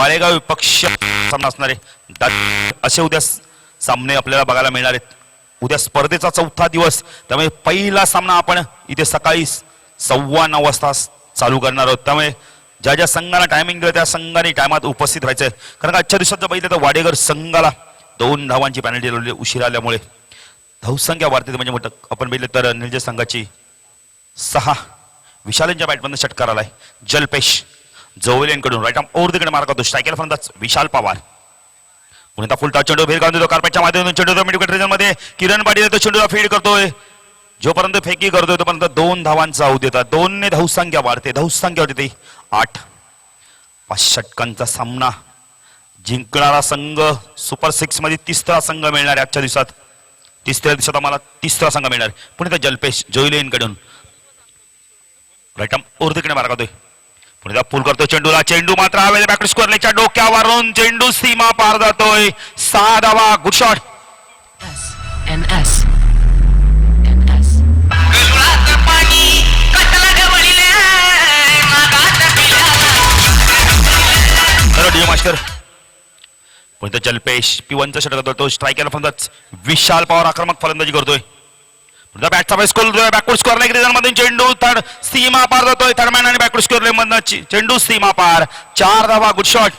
वाळेगाव विपक्ष सामना असणार आहे. असे उद्या सामने आपल्याला बघायला मिळणार आहेत. उद्या स्पर्धेचा चौथा दिवस, त्यामुळे पहिला सामना आपण इथे सकाळी 9:15 वाजता चालू करणार आहोत. त्यामुळे ज्या ज्या संघाला टायमिंग दिलं त्या संघाने टायमात उपस्थित राहायचंय. कारण आजच्या दिवसात जर बघितलं तर वाडेगर संघाला 2 धावांची पॅनल्टी लावली उशीर आल्यामुळे धावसंख्या वाढते. म्हणजे मोठं आपण बघितलं तर निर्जय संघाची 6 विशालेंच्या बॅटमधून षटकार आलाय. जलपेश जवळेंकडून right arm over the mark होतो. स्ट्रायकर फलंदाज विशाल पवार. पुन्हा फुलटा चेंडू भेर काढून देतो कार्पेटच्या माध्यमातून. चेंडू मिडविकेट रिजन मध्ये किरण पाटील तो चेंडूला फीड करतोय. जोपर्यंत फेकी करतोय तोपर्यंत 2 धावांचा आऊट देतात. 2 ने धावसंख्या वाढते. धावसंख्या होते 8. 5 षटकांचा सामना जिंकणारा संघ सुपर 6 मध्ये 3रा संघ मिळणार आजच्या दिवसात. 3ऱ्या दिवसात आम्हाला 3रा संघ मिळणार. पुणे जलपेश जोईलेनकडून right arm over the mark होतोय. पुणे पूल करतो चेंडूला. चेंडू मात्र हवेला बॅक स्क्वेअरच्या डोक्यावरून चेंडू सीमा पार जातोय. 6 धावा. Good shot. Master Pune Jalpesh P1चा षटक करतो. स्ट्रायकर फलंदाज विशाल पवार आक्रमक फलंदाजी करतोय. बॅटचा बेस करतोय. बॅकवर्ड स्कोअर लाईक रिजन मध्ये चेंडू थर्ड सीमा पार जातोय. थर्डमॅन आणि बॅकवर्ड स्कोअर लाईन मधनं चेंडू सीमा पार. 4 धावा. Good shot.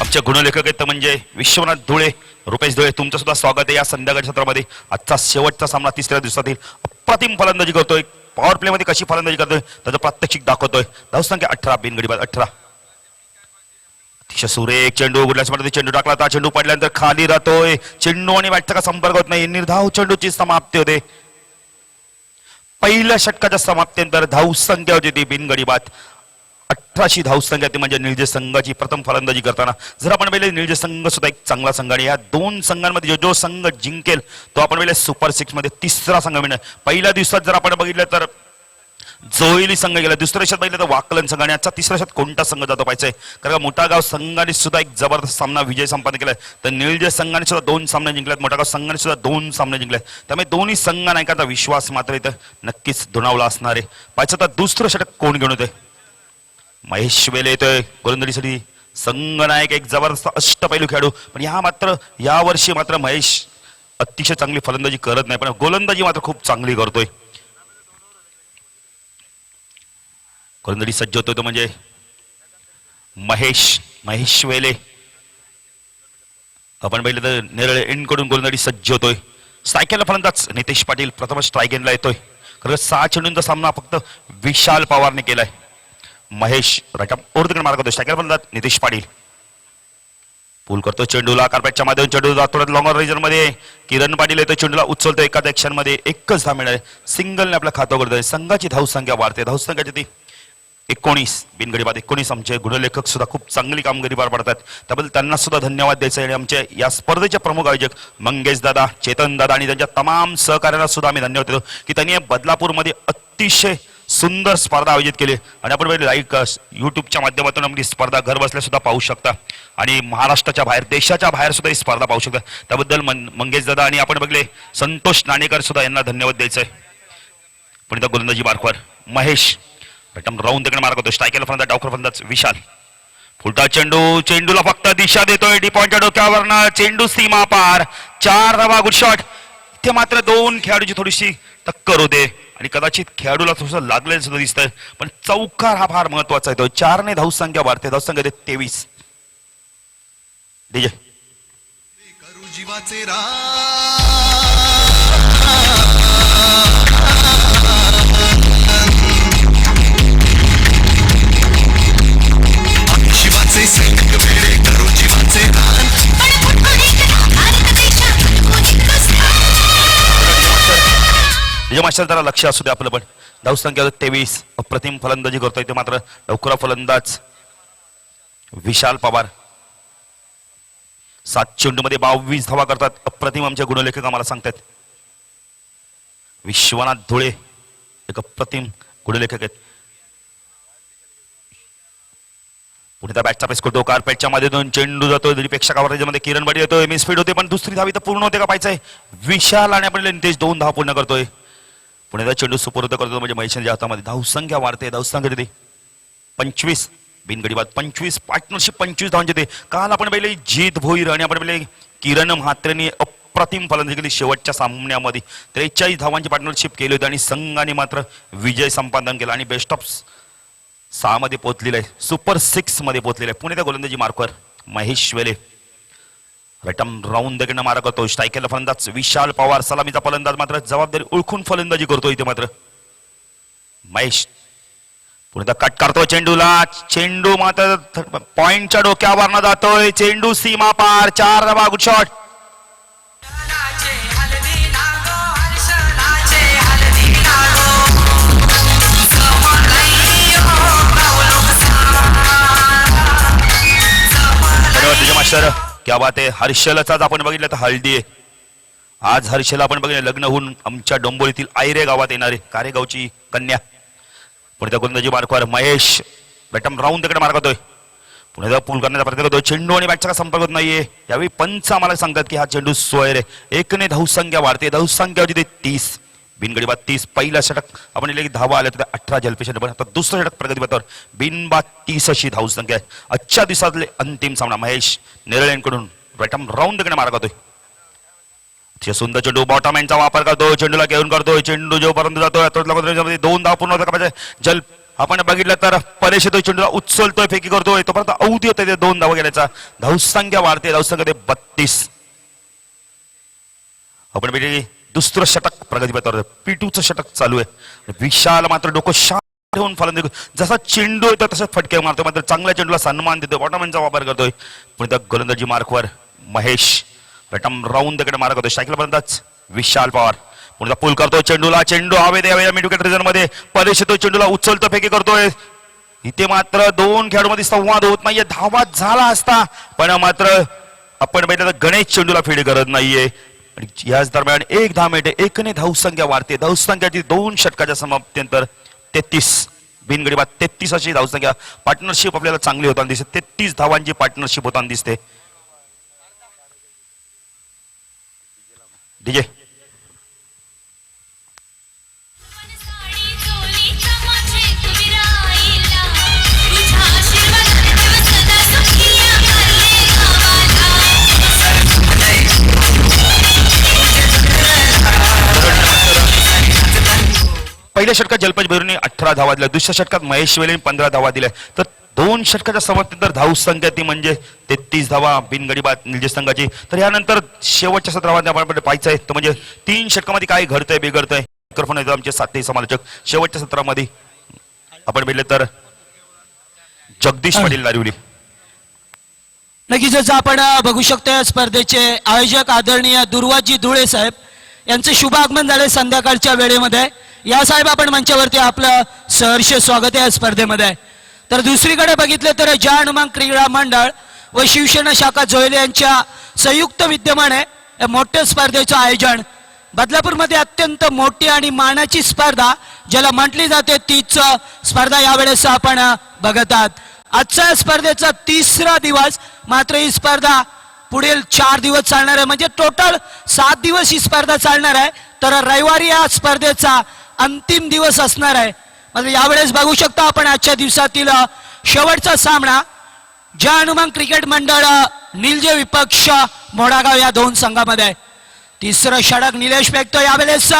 आमचे गुणलेखक आहेत म्हणजे विश्वनाथ धुळे, रुपेश धुळे. तुमचं सुद्धा स्वागत आहे या संध्याकाळच्या सत्रामध्ये. आजचा शेवटचा सामना 3ऱ्या दिवसातील अप्रतिम फलंदाजी करतोय. पॉवर प्ले मध्ये कशी फलंदाजी करतोय त्याचं प्रात्यक्षिक दाखवतोय. धावसंख्या 18. बिनगडी बाद 18. अतिशय सुरेख चेंडू गुडल्याच्या चेंडू टाकला होता. चेंडू पडल्यानंतर खाली राहतोय. चेंडू आणि बॅटचा का संपर्क होत नाही. निर्धाव चेंडूची समाप्ती होते. पहिल्या षटकाच्या समाप्तीनंतर धावसंख्या होती ती बिनगडी बाद 18शी धावसंख्या ती म्हणजे निर्जय संघाची प्रथम फलंदाजी करताना. जर आपण पहिले निर्जय संघ सुद्धा एक चांगला संघ आणि या 2 संघांमध्ये जो संघ जिंकेल तो आपण पहिले सुपर 6 मध्ये 3रा संघ मिळणार. पहिल्या दिवसात जर आपण बघितलं तर जोईली संघ गेला. दुसऱ्या दिवसात बघितलं तर वाकलन संघ आणि आजच्या 3ऱ्या दिवसात कोणता संघ जातो पाहिजे. कारण मोठागाव संघाने सुद्धा एक जबरदस्त सामना विजय संपादन केलाय. तर निर्जय संघाने सुद्धा 2 सामने जिंकल्यात. मोठागाव संघाने सुद्धा 2 सामने जिंकले. त्यामुळे दोन्ही संघ नायकांचा विश्वास मात्र इथं नक्कीच दुणावला असणार आहे. पाहिजे तर दुसरं षटक कोण घेऊन होते. महेश वेले येतोय गोलंदाजीसाठी. संघनायक एक जबरदस्त अष्टपैलू खेळाडू. पण या वर्षी मात्र महेश अतिशय चांगली फलंदाजी करत नाही पण गोलंदाजी मात्र खूप चांगली करतोय. गोलंदाजी सज्ज होतोय तो म्हणजे महेश वेले. आपण पाहिलं तर नेरळ एंड कडून गोलंदाजी सज्ज होतोय. स्ट्रायकरला फलंदाज नितेश पाटील प्रथम स्ट्राईक एंडला येतोय. खरं 6 चेंडूंचा सामना फक्त विशाल पवारने केलाय. Mahesh right arm over the mark होतो. स्ट्रायकर फलंदाज नितेश पाटील. पूल करतो चेंडूला कार्पेटच्या माध्यमातून. चेंडू जातो लॉंगर रिजन मध्ये. किरण पाटील येतो चेंडूला उचलतो. एकाच ऍक्शन मध्ये 1च धाव मिळाली. सिंगलने आपलं खातं करतोय. संघाची धावसंख्या वाढते. धावसंख्याची ती 19. बिनगडी बाद 19. आमचे गुणलेखक सुद्धा खूप चांगली कामगिरी पार पाडतात. त्याबद्दल त्यांना सुद्धा धन्यवाद द्यायचे. आणि आमचे या स्पर्धेचे प्रमुख आयोजक मंगेश दादा, चेतन दादा आणि त्यांच्या तमाम सहकार्यांना सुद्धा आम्ही धन्यवाद देतो की त्यांनी बदलापूरमध्ये अतिशय सुंदर स्पर्धा आयोजित केली. आणि आपण लाईव्ह युट्यूबच्या माध्यमातून आपली स्पर्धा घर बसल्या सुद्धा पाहू शकता. आणि महाराष्ट्राच्या बाहेर देशाच्या बाहेर सुद्धा ही स्पर्धा पाहू शकता. त्याबद्दल मंगेश दादा आणि आपण बघले संतोष नाणेकर सुद्धा यांना धन्यवाद द्यायचे. पण इथं गोलंदाजी मार्कवर महेश राऊंड तिकडे मार्क होतो. स्ट्रायकरला फलंदाज डावखुरा फलंदाज विशाल. फुलटा चेंडूला फक्त दिशा देतोय. डीपॉइंटच्या डोक्यावरनं चेंडू सीमा पार. 4 धावा. Good shot. इथे मात्र 2 खेळाडूची थोडीशी टक्कर होते आणि कदाचित खेळाडूला थोडंसं लागलेलं सुद्धा दिसतंय. पण चौकार हा फार महत्वाचा आहे. 4 ने धावसंख्या वाढते. धावसंख्या 23. डीजे करू जीवाचे शिवाचे सैनिक वेळे करू जीवाचे मास्टर जरा लक्ष असू दे आपलं. पण धावसंख्या 23. अप्रतिम फलंदाजी करतोय ते मात्र लवकरा फलंदाज विशाल पवार. 7 चेंडूमध्ये 22 धावा करतात. अप्रतिम आमचे गुणलेखक आम्हाला सांगतात. विश्वनाथ धुळे एक अप्रतिम गुणलेखक आहेत. पुढे त्या बॅटचा प्रेस करतो, कार्पेटच्या मध्ये दोन चेंडू जातो, पेक्षा कव्हरेजमध्ये किरण बडी येतोय, मिसफीड होते, पण दुसरी धावी तर पूर्ण होते का पाहिजे विशाल आणि आपण नितेश 2 धावा पूर्ण करतोय. पुणे त्या चेंडू सुपूर्द करतो म्हणजे महेशच्या हातामध्ये धावसंख्या वाढते, धावसंख्या देते 25 बिनगडी बाद 25 पार्टनरशिप 25 धावांचे ते. काल आपण पहिले जीत भोईर आणि आपण पहिले किरण म्हात्रेने अप्रतिम फलंदाजी केली शेवटच्या सामन्यामध्ये 43 धावांची पार्टनरशिप केली होती आणि संघाने मात्र विजय संपादन केला आणि बेस्ट ऑफ 6 मध्ये पोहोचलेला आहे, सुपर 6 मध्ये पोहोचलेला आहे. पुणे त्या गोलंदाजी मार्कवर महेश वेले रटम राऊंड दगड मारा करतो, स्ट्रायकरला फलंदाज विशाल पवार, सलामीचा फलंदाज मात्र जबाबदारी ओळखून फलंदाजी करतो इथे मात्र महेश. पुढे कट करतो चेंडूला, चेंडू मात्र पॉइंटच्या डोक्यावर न जातोय, चेंडू सीमा पार, 4 धावा, गुड शॉट. मास्टर क्या बात आहे. हर्षलचाच आपण बघितलं तर हळदी आहे आज. हर्षला आपण बघितलं लग्न होऊन आमच्या डोंबोलीतील आयरे गावात येणारे कारेगावची कन्या. पुढे त्या गोलंदाजी मार्कवर महेश बॅटम राऊंड तिकडे मार करतोय, पुणे पूल करण्याचा प्रयत्न करतोय, चेंडू आणि बॅटचा संपर्क होत नाहीये. यावेळी पंच आम्हाला सांगतात की हा चेंडू सोयर आहे. 1 धावसंख्या वाढते, धावसंख्या होती ते 30 बिनगडी बाद 30. पहिला षटक आपण की धावा आल्या तर 18 जलपेशन, पण आता दुसरं षटक प्रगतीपथावर बिनबाद 30 अशी धावसंख्या आहे. आजच्या दिवसातले अंतिम सामना महेश नेरळेंकडून बॅटम राऊंड तिकडे मार करतोय. सुंदर चेंडू बॉटमॅनचा वापर करतो, चेंडूला घेऊन करतोय, चेंडू जोपर्यंत जातोय 2 धाव पूर्ण होता पाहिजे. जल आपण बघितलं तर परेश येतोय, चेंडूला उचलतोय, फेकी करतोय, तोपर्यंत अवधी होते 2 धावा गेल्याचा. धावसंख्या वाढते, धावसंख्या 32. आपण बघितली दुसरं षटक प्रगतीपथावर P2चं षटक चालू आहे. विशाल मात्र डोकं शांत ठेवून फलंदाजी, जसा चेंडू येतो तसं फटके मारतो, मात्र चांगल्या चेंडूला सन्मान देतोय, बॉटमॅनचा वापर करतोय. पण त्या गोलंदाजी मार्कवर महेश रटम राऊंड तिकडे मारत होतो, स्ट्राईकला पर्यंतच विशाल पवार पुढे पूल करतोय, चेंडूला चेंडू हवे द्यावे मिड विकेट रिजन मध्ये. परेश येतोय, चेंडूला उचलतो, फेकी करतोय. इथे मात्र 2 खेळाडूंमध्ये संवाद होत नाहीये. धावा झाला असता पण मात्र आपण बघितलं तर गणेश चेंडूला फीड करत नाहीये. आणि याच दरम्यान 1 धाव मिळते, 1 धावसंख्या वाढते. धावसंख्याची 2 षटकाच्या समाप्तीनंतर 33 बिनगडी बाद 33 अशी धावसंख्या. पार्टनरशिप आपल्याला चांगली होताना दिसते, 33 धावांची पार्टनरशिप होताना दिसते. डीजे पहिल्या षटकात जलपज भैरूने 18 धावा दिल्या, दुसऱ्या षटकात महेश वेलेने 15 धावा दिल्या. तर 2 षटकाच्या समाप्तीनंतर धावसंख्या ती म्हणजे 33 धावा बिनगडी बाद निलजे संघाची. तर यानंतर शेवटच्या सत्रामध्ये आपण पाहायचं आहे तर म्हणजे 3 षटकामध्ये काय घडतंय बिघडतंय. मायक्रोफोन येतो आमचे साथी समालोचक. शेवटच्या सत्रामध्ये आपण बघितलं तर जगदीश पाटील लारिवली. नक्कीच आपण बघू शकतो या स्पर्धेचे आयोजक आदरणीय दुर्वाजी धुळे साहेब यांचे शुभ आगमन झाले संध्याकाळच्या वेळेमध्ये. या साहेब आपण मंचावरती आपलं सहर्ष स्वागत आहे या स्पर्धेमध्ये. तर दुसरीकडे बघितले तर जय हनुमान क्रीडा मंडळ व शिवसेना शाखा जोयले यांच्या संयुक्त विद्यमाने या मोठ्या स्पर्धेचं आयोजन. बदलापूरमध्ये अत्यंत मोठी आणि मानाची स्पर्धा ज्याला म्हटली जाते तीच स्पर्धा यावेळेस आपण बघत आहात. आजच्या स्पर्धेचा 3रा दिवस, मात्र ही स्पर्धा पुढील 4 दिवस चालणार आहे, म्हणजे टोटल 7 दिवस ही स्पर्धा चालणार आहे. तर रविवारी या स्पर्धेचा अंतिम दिवस असणार आहे. म्हणजे यावेळेस बघू शकता आपण आजच्या दिवसातील शेवटचा सामना जय हनुमान क्रिकेट मंडळ निलजे विपक्ष मोडागाव या 2 संघामध्ये. 3रं षटक निलेश फेकतो, यावेळेस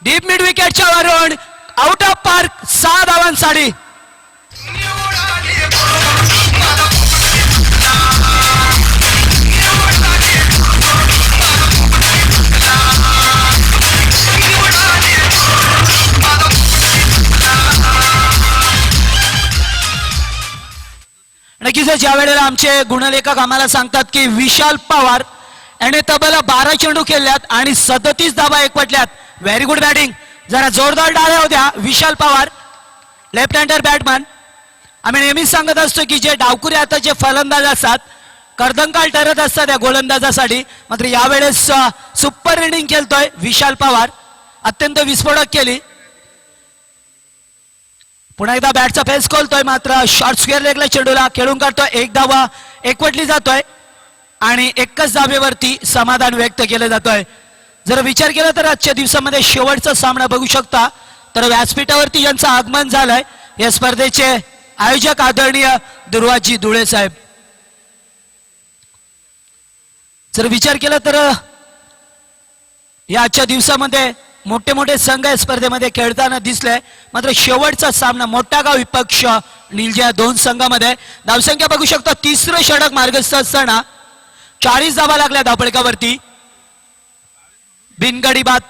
डीप मिड विकेटच्या वरून आउट ऑफ पार्क 6 धावांसाठी. नक्कीच ज्या वेळेला आमचे गुणलेखक आम्हाला सांगतात की विशाल पवार याने तब्बल 12 चेंडू केल्यात आणि 37 धावा एकवटल्यात. व्हेरी गुड बॅटिंग, जरा जोरदार डाळ्या होत्या विशाल पवार लेफ्ट हँडर बॅटमॅन. आम्ही नेहमीच सांगत असतो की जे डावकुरे आता जे फलंदाज असतात कर्दंकाळ ठरत असतात या गोलंदाजासाठी, मात्र यावेळेस सुपर इनिंग खेळतोय विशाल पवार, अत्यंत विस्फोटक केली. पुन्हा एकदा बॅटचा फेस खोलतोय, मात्र शॉर्ट स्क्वेअर लेगला चेंडूला खेळून काढतोय. एक धावा एकवटली जातोय आणि एकच धावेवरती समाधान व्यक्त केलं जातोय. जर विचार केला तर आजच्या दिवसामध्ये शेवटचा सामना बघू शकता तर व्यासपीठावरती यांचं आगमन झालंय. या स्पर्धेचे आयोजक आदरणीय दुर्वाजी धुळे साहेब. जर विचार केला तर या आजच्या दिवसामध्ये मोठे मोठे संघ या स्पर्धेमध्ये खेळताना दिसले, मात्र शेवटचा सामना मोठा गाव विपक्ष निलजे या दोन संघामध्ये. धावसंख्या बघू शकता, तिसरं षटक मार्गस्थ असताना 40 धावा लागल्या धावपळकावरती. बिनगडी बाद.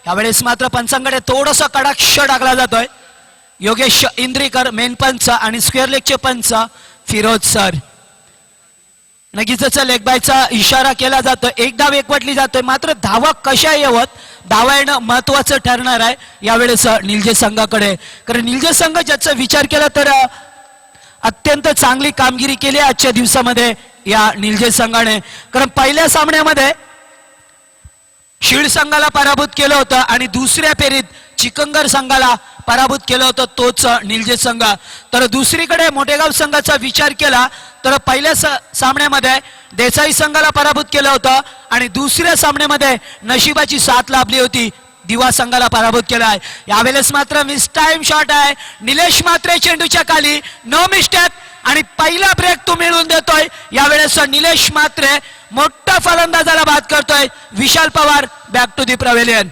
यावेळेस मात्र पंचांकडे थोडासा कडाक्ष टाकला जातोय. योगेश इंद्रीकर मेन पंच आणि स्क्वेअर लेगचे पंच फिरोज सर. नक्कीच लेग बायचा इशारा केला जातोय. एक धाव एकवटली जातोय, मात्र धावा कशा येवत धावा येणं महत्वाचं ठरणार आहे यावेळेस निलजे संघाकडे. कारण निलजे संघ ज्याचा विचार केला तर अत्यंत चांगली कामगिरी केली आजच्या दिवसामध्ये या निलजे संघाने. कारण पहिल्या सामन्यामध्ये शिळ संघाला पराभूत केलं होतं आणि दुसऱ्या फेरीत चिकंगर संघाला पराभूत केलं होतं तोच निलजे संघ. तर दुसरीकडे मोठेगाव संघाचा विचार केला तर पहिल्या सामन्यामध्ये देसाई संघाला पराभूत केलं होतं आणि दुसऱ्या सामन्यामध्ये नशिबाची साथ लाभली होती, दिवा संघाला पराभूत केला आहे. यावेळेस मात्र मिस टाइम शॉट आहे. निलेश मात्रे चेंडूच्या खाली, नो मिस्टेक आणि पहिला ब्रेक तो मिळवून देतोय. यावेळेस निलेश मात्रे मोठा फलंदाजाला बाद करतोय. विशाल पवार बॅक टू दी प्रवेलियन.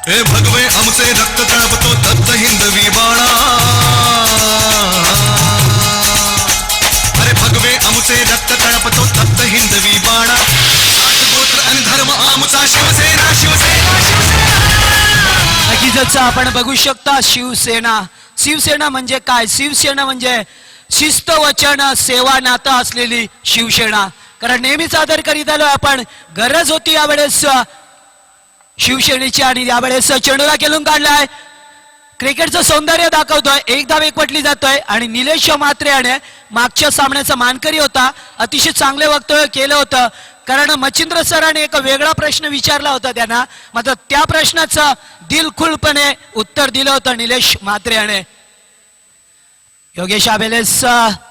हे भगवे आमचे रक्त तळपतो दत्त हिंदवी बाळा. अरे भगवे आमचे रक्त तळपतो दत्त हिंदवी बाळा. जात गोत्र आणि धर्म आमचा शिवसेना शिवसेना शिवसेना. नक्कीच आपण बघू शकता शिवसेना. शिवसेना म्हणजे काय? शिवसेना म्हणजे शिस्त वचन सेवा नातं असलेली शिवसेना. कारण नेहमीच आदर करीत आलो आपण. गरज होती यावेळेस शिवसेनेची आणि यावेळेस चेंडूला खेळून काढलाय. क्रिकेटचं सौंदर्य दाखवतोय. एक धाव एकवटली जातोय आणि निलेश मात्रे याने मागच्या सामन्याचा मानकरी होता, अतिशय चांगले वक्तव्य केलं होतं. कारण मच्छिंद्र सरांनी एक वेगळा प्रश्न विचारला होता त्यांना, मात्र त्या प्रश्नाचं दिलखुलपणे उत्तर दिलं होतं निलेश मात्रे याने. योगेश यावेळेस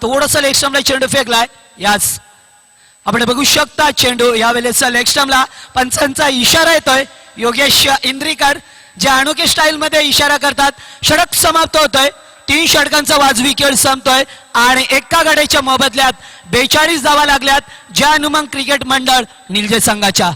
थोडस लेग स्टंपला चेंडू फेकलाय. याच आपण बघू शकता चेंडू यावेळेस लेग स्टंपला पंचांचा इशारा येतोय. योगेश इंद्रीकर जे अनोखे स्टाईल मध्ये इशारा करतात. षटक समाप्त होतोय. 3 षटकांचा वाजवी खेळ संपतोय आणि एका गड्याच्या मोबदल्यात 42 धावा लागल्यात ज्या अनुमंग क्रिकेट मंडळ निलजे संघाच्या.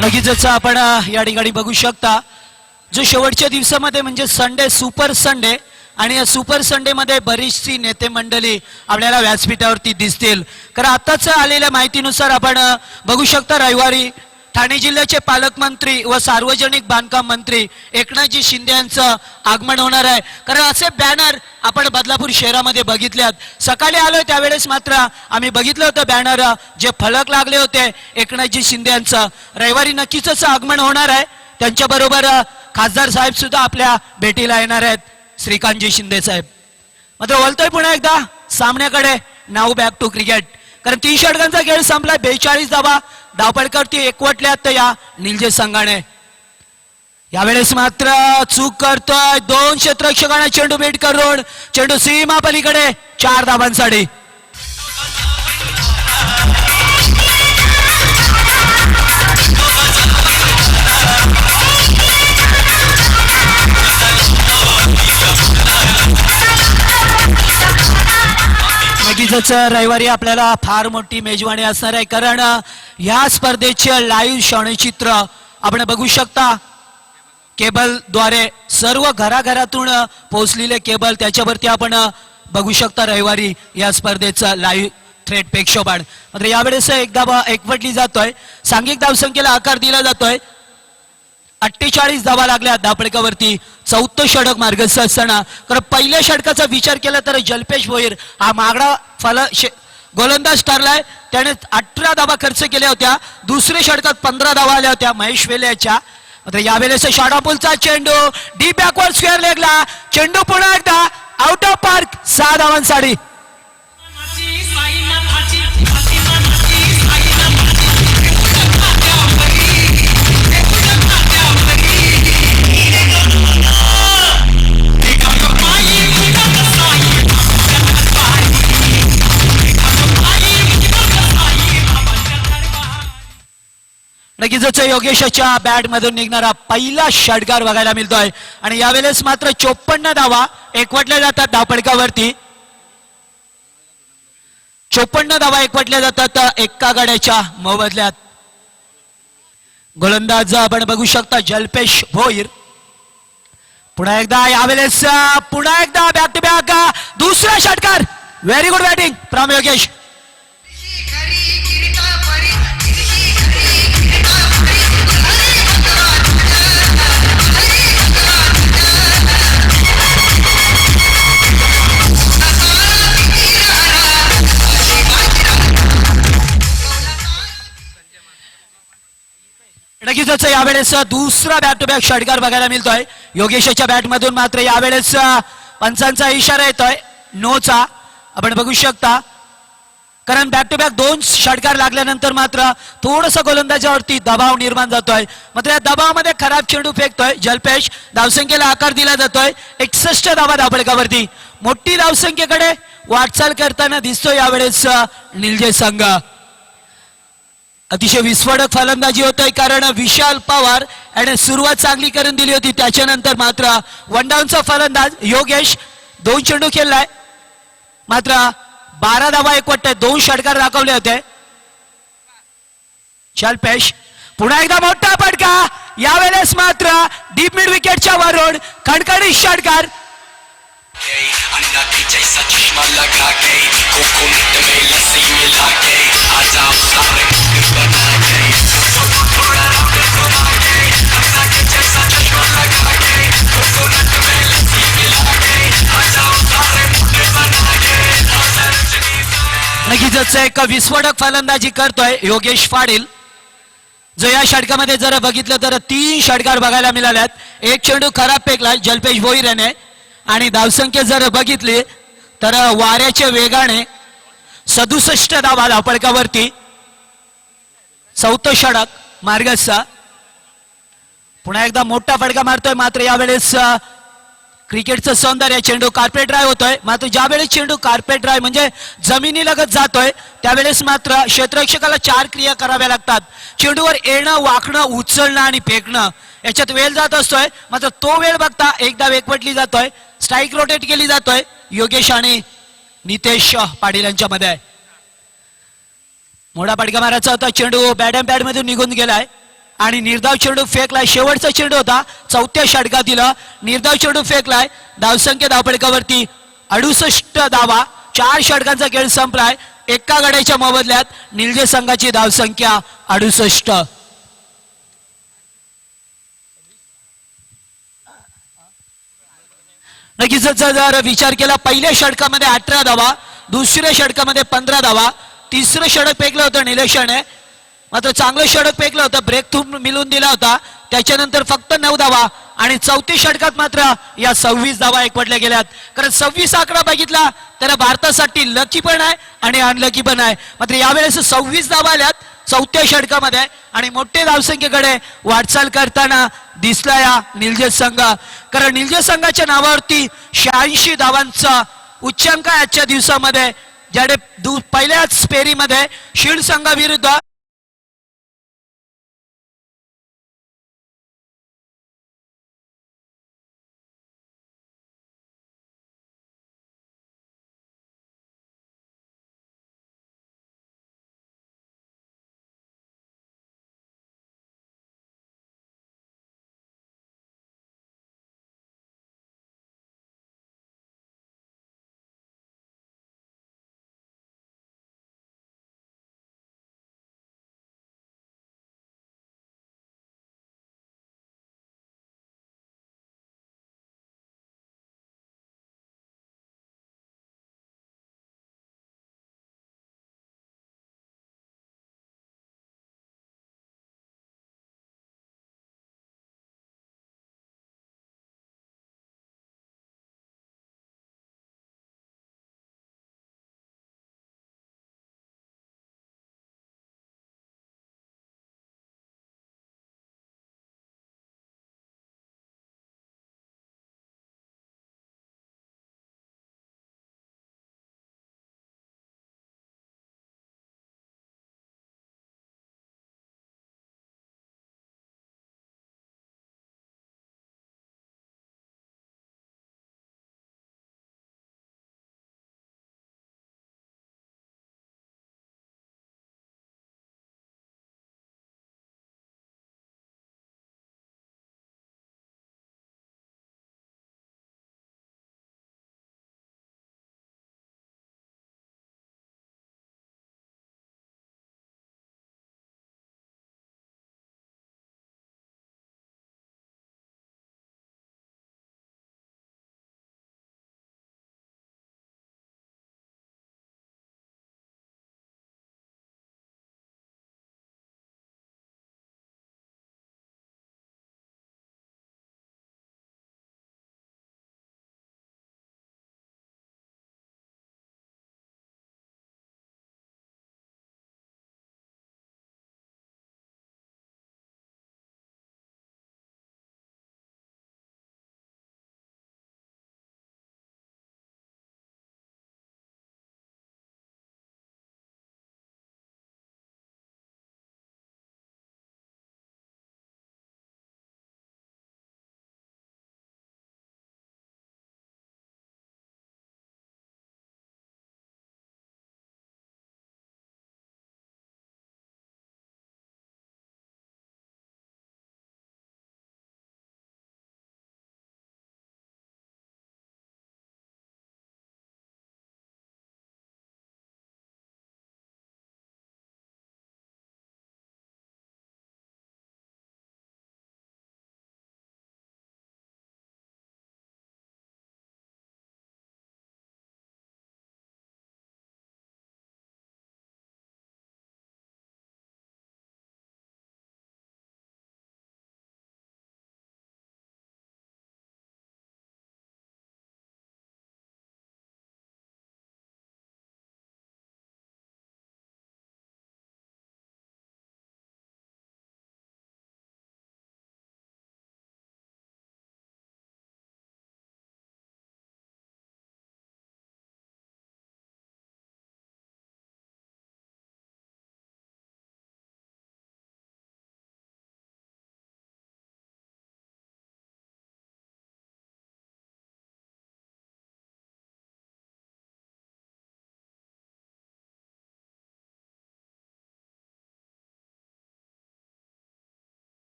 लगेचच आपण या ठिकाणी बघू शकता जो शेवटच्या दिवसामध्ये म्हणजे संडे सुपर संडे आणि या सुपर संडे मध्ये बरीचशी नेते मंडळी आपल्याला व्यासपीठावरती दिसतील. कारण आताच आलेल्या माहितीनुसार आपण बघू शकता रविवारी ठाणे जिल्ह्याचे पालकमंत्री व सार्वजनिक बांधकाम मंत्री एकनाथजी शिंदे यांचं आगमन होणार आहे. कारण असे बॅनर आपण बदलापूर शहरामध्ये बघितल्यात. सकाळी आलोय त्यावेळेस मात्र आम्ही बघितलं होतं बॅनर जे फलक लागले होते एकनाथजी शिंदे यांचं. रविवारी नक्कीच आगमन होणार आहे. त्यांच्याबरोबर खासदार साहेब सुद्धा आपल्या भेटीला येणार आहेत, श्रीकांतजी शिंदे साहेब. मात्र बोलतोय पुन्हा एकदा सामन्याकडे. नाव बॅक टू क्रिकेट. कारण 3 षटकांचा खेळ संपलाय. 42 धावा धावपळीवरती एकवटल्यात या निलजे संघाने. यावेळेस मात्र चूक करतोय 2 क्षेत्ररक्षकांना चेंडू बेट करून चेंडू सीमा पलीकडे 4 धावांसाठी. नक्कीच रविवारी आपल्याला फार मोठी मेजवानी असणार आहे, कारण या स्पर्धेचे लाईव्ह क्षणचित्र आपण बघू शकता. केबलद्वारे सर्व घराघरातून पोहोचलेले केबल त्याच्यावरती आपण बघू शकता रविवारी या स्पर्धेचं लाईव्ह थेट प्रेक्षेपण. मात्र यावेळेस एकदा एकवटली जातोय. सांघिक धावसंख्येला आकार दिला जातोय. 48 धावा लागल्या धापळकावरती. 4थं षटक मार्गस्थ असताना कारण पहिल्या षटकाचा विचार केला तर जल्पेश भोईर हा मागडा गोलंदाज ठरलाय. त्याने 18 धावा खर्च केल्या होत्या. दुसऱ्या षटकात 15 धावा आल्या होत्या महेश वेलेच्या. मात्र यावेळेस शाडापूलचा चेंडू डीप बॅकवर्ड स्क्वेअर लेगला. चेंडू पुन्हा एकदा आउट ऑफ पार्क 6 धावांसाठी. नक्कीच योगेशच्या बॅट मधून निघणारा पहिला षटकार बघायला मिळतोय. आणि यावेळेस मात्र 54 धावा एकवटल्या जातात धावपळकावरती. 54 धावा एकवटल्या जातात एका गड्याच्या मोबदल्यात. गोलंदाज आपण बघू शकता जल्पेश भोईर. पुन्हा एकदा यावेळेस पुन्हा एकदा बॅक टू बॅक दुसरा षटकार. Very good batting from Yogesh. नक्कीच यावेळेस दुसरा बॅक टू बॅक षटकार बघायला मिळतोय योगेशच्या बॅट मधून. मात्र यावेळेस पंचांचा इशारा येतोय नोचा. आपण बघू शकता कारण बॅक टू बॅक 2 षटकार लागल्यानंतर मात्र थोडस गोलंदाजावरती दबाव निर्माण जातोय. मात्र या दबावामध्ये खराब चेंडू फेकतोय जल्पेश. धावसंख्येला आकार दिला जातोय. 61 धावा धावपळकावरती. मोठी धावसंख्येकडे वाटचाल करताना दिसतोय यावेळेस निलजे संघ. अतिशय विस्फोटक फलंदाजी होतोय कारण विशाल पवार याने सुरुवात चांगली करून दिली होती. त्याच्यानंतर मात्र वन डाऊनचा फलंदाज योगेश 2 चेंडू खेळलाय. मात्र 12 धावा एकवटते. 2 षटकार दाखवले होते. जल्पेश पुन्हा एकदा मोठा फटका. यावेळेस मात्र डीप मिड विकेटच्या वरून खणखणीत षटकार. नक्कीच एक विस्फोटक फलंदाजी करतोय योगेश पाटील. जो या षटकामध्ये जर बघितलं तर 3 षटकार बघायला मिळाल्यात. 1 चेंडू खराब फेकला जल्पेश भोईर याने. आणि धावसंख्या जर बघितली तर वाऱ्याच्या वेगाने 67 धावा धावपळकावरती. 4थं षटक मार्गस्थ. पुन्हा एकदा मोठा फटका मारतोय. मात्र यावेळेस क्रिकेटचं सौंदर्य चेंडू कार्पेट ड्राय होतोय. मात्र ज्यावेळेस चेंडू कार्पेट ड्राय म्हणजे जमिनीलगत जातोय त्यावेळेस मात्र क्षेत्ररक्षकाला 4 क्रिया कराव्या लागतात. चेंडूवर येणं, वाकणं, उचलणं आणि फेकणं याच्यात वेळ जात असतोय. मात्र तो वेळ बघता एकदा एकवटली जातोय. स्ट्राईक रोटेट केली जातोय योगेश आणि नितेश पाटील यांच्या मध्ये. मोठा फटका मारायचा होता. चेंडू बॅट अँड पॅड मधून निघून गेलाय आणि निर्धाव चेंडू फेकलाय. शेवटचा चेंडू होता 4थ्या षटकातील. निर्धाव चेंडू फेकलाय. धावसंख्या धावपळकावरती 68 धावा. 4 षटकांचा खेळ संपलाय. एका गड्याच्या मोबदल्यात निलजे संघाची धावसंख्या 68. नक्कीच जर विचार केला पहिल्या षटकामध्ये 18 धावा, दुसऱ्या षटकामध्ये 15 धावा, तिसरं षटक फेकलं होतं निलेशाने. मात्र चांगलं षटक फेकलं होतं. ब्रेक थ्रू मिळून दिला होता. त्याच्यानंतर फक्त 9 धावा आणि 4थ्या षटकात मात्र या 26 धावा एकवटल्या गेल्यात. कारण 26 आकडा बघितला तर त्याला भारतासाठी लकी पण आहे आणि अनलकी पण आहे. मात्र यावेळेस 26 धावा आल्यात चौथ्या षटकामध्ये आणि मोठे धावसंख्येकडे वाटचाल करताना दिसला या निलजत संघ. कारण निलजत संघाच्या नावावरती 86 धावांचा उच्चांक आहे आजच्या दिवसामध्ये, ज्याने पहिल्याच फेरीमध्ये शिल्ड संघाविरुद्ध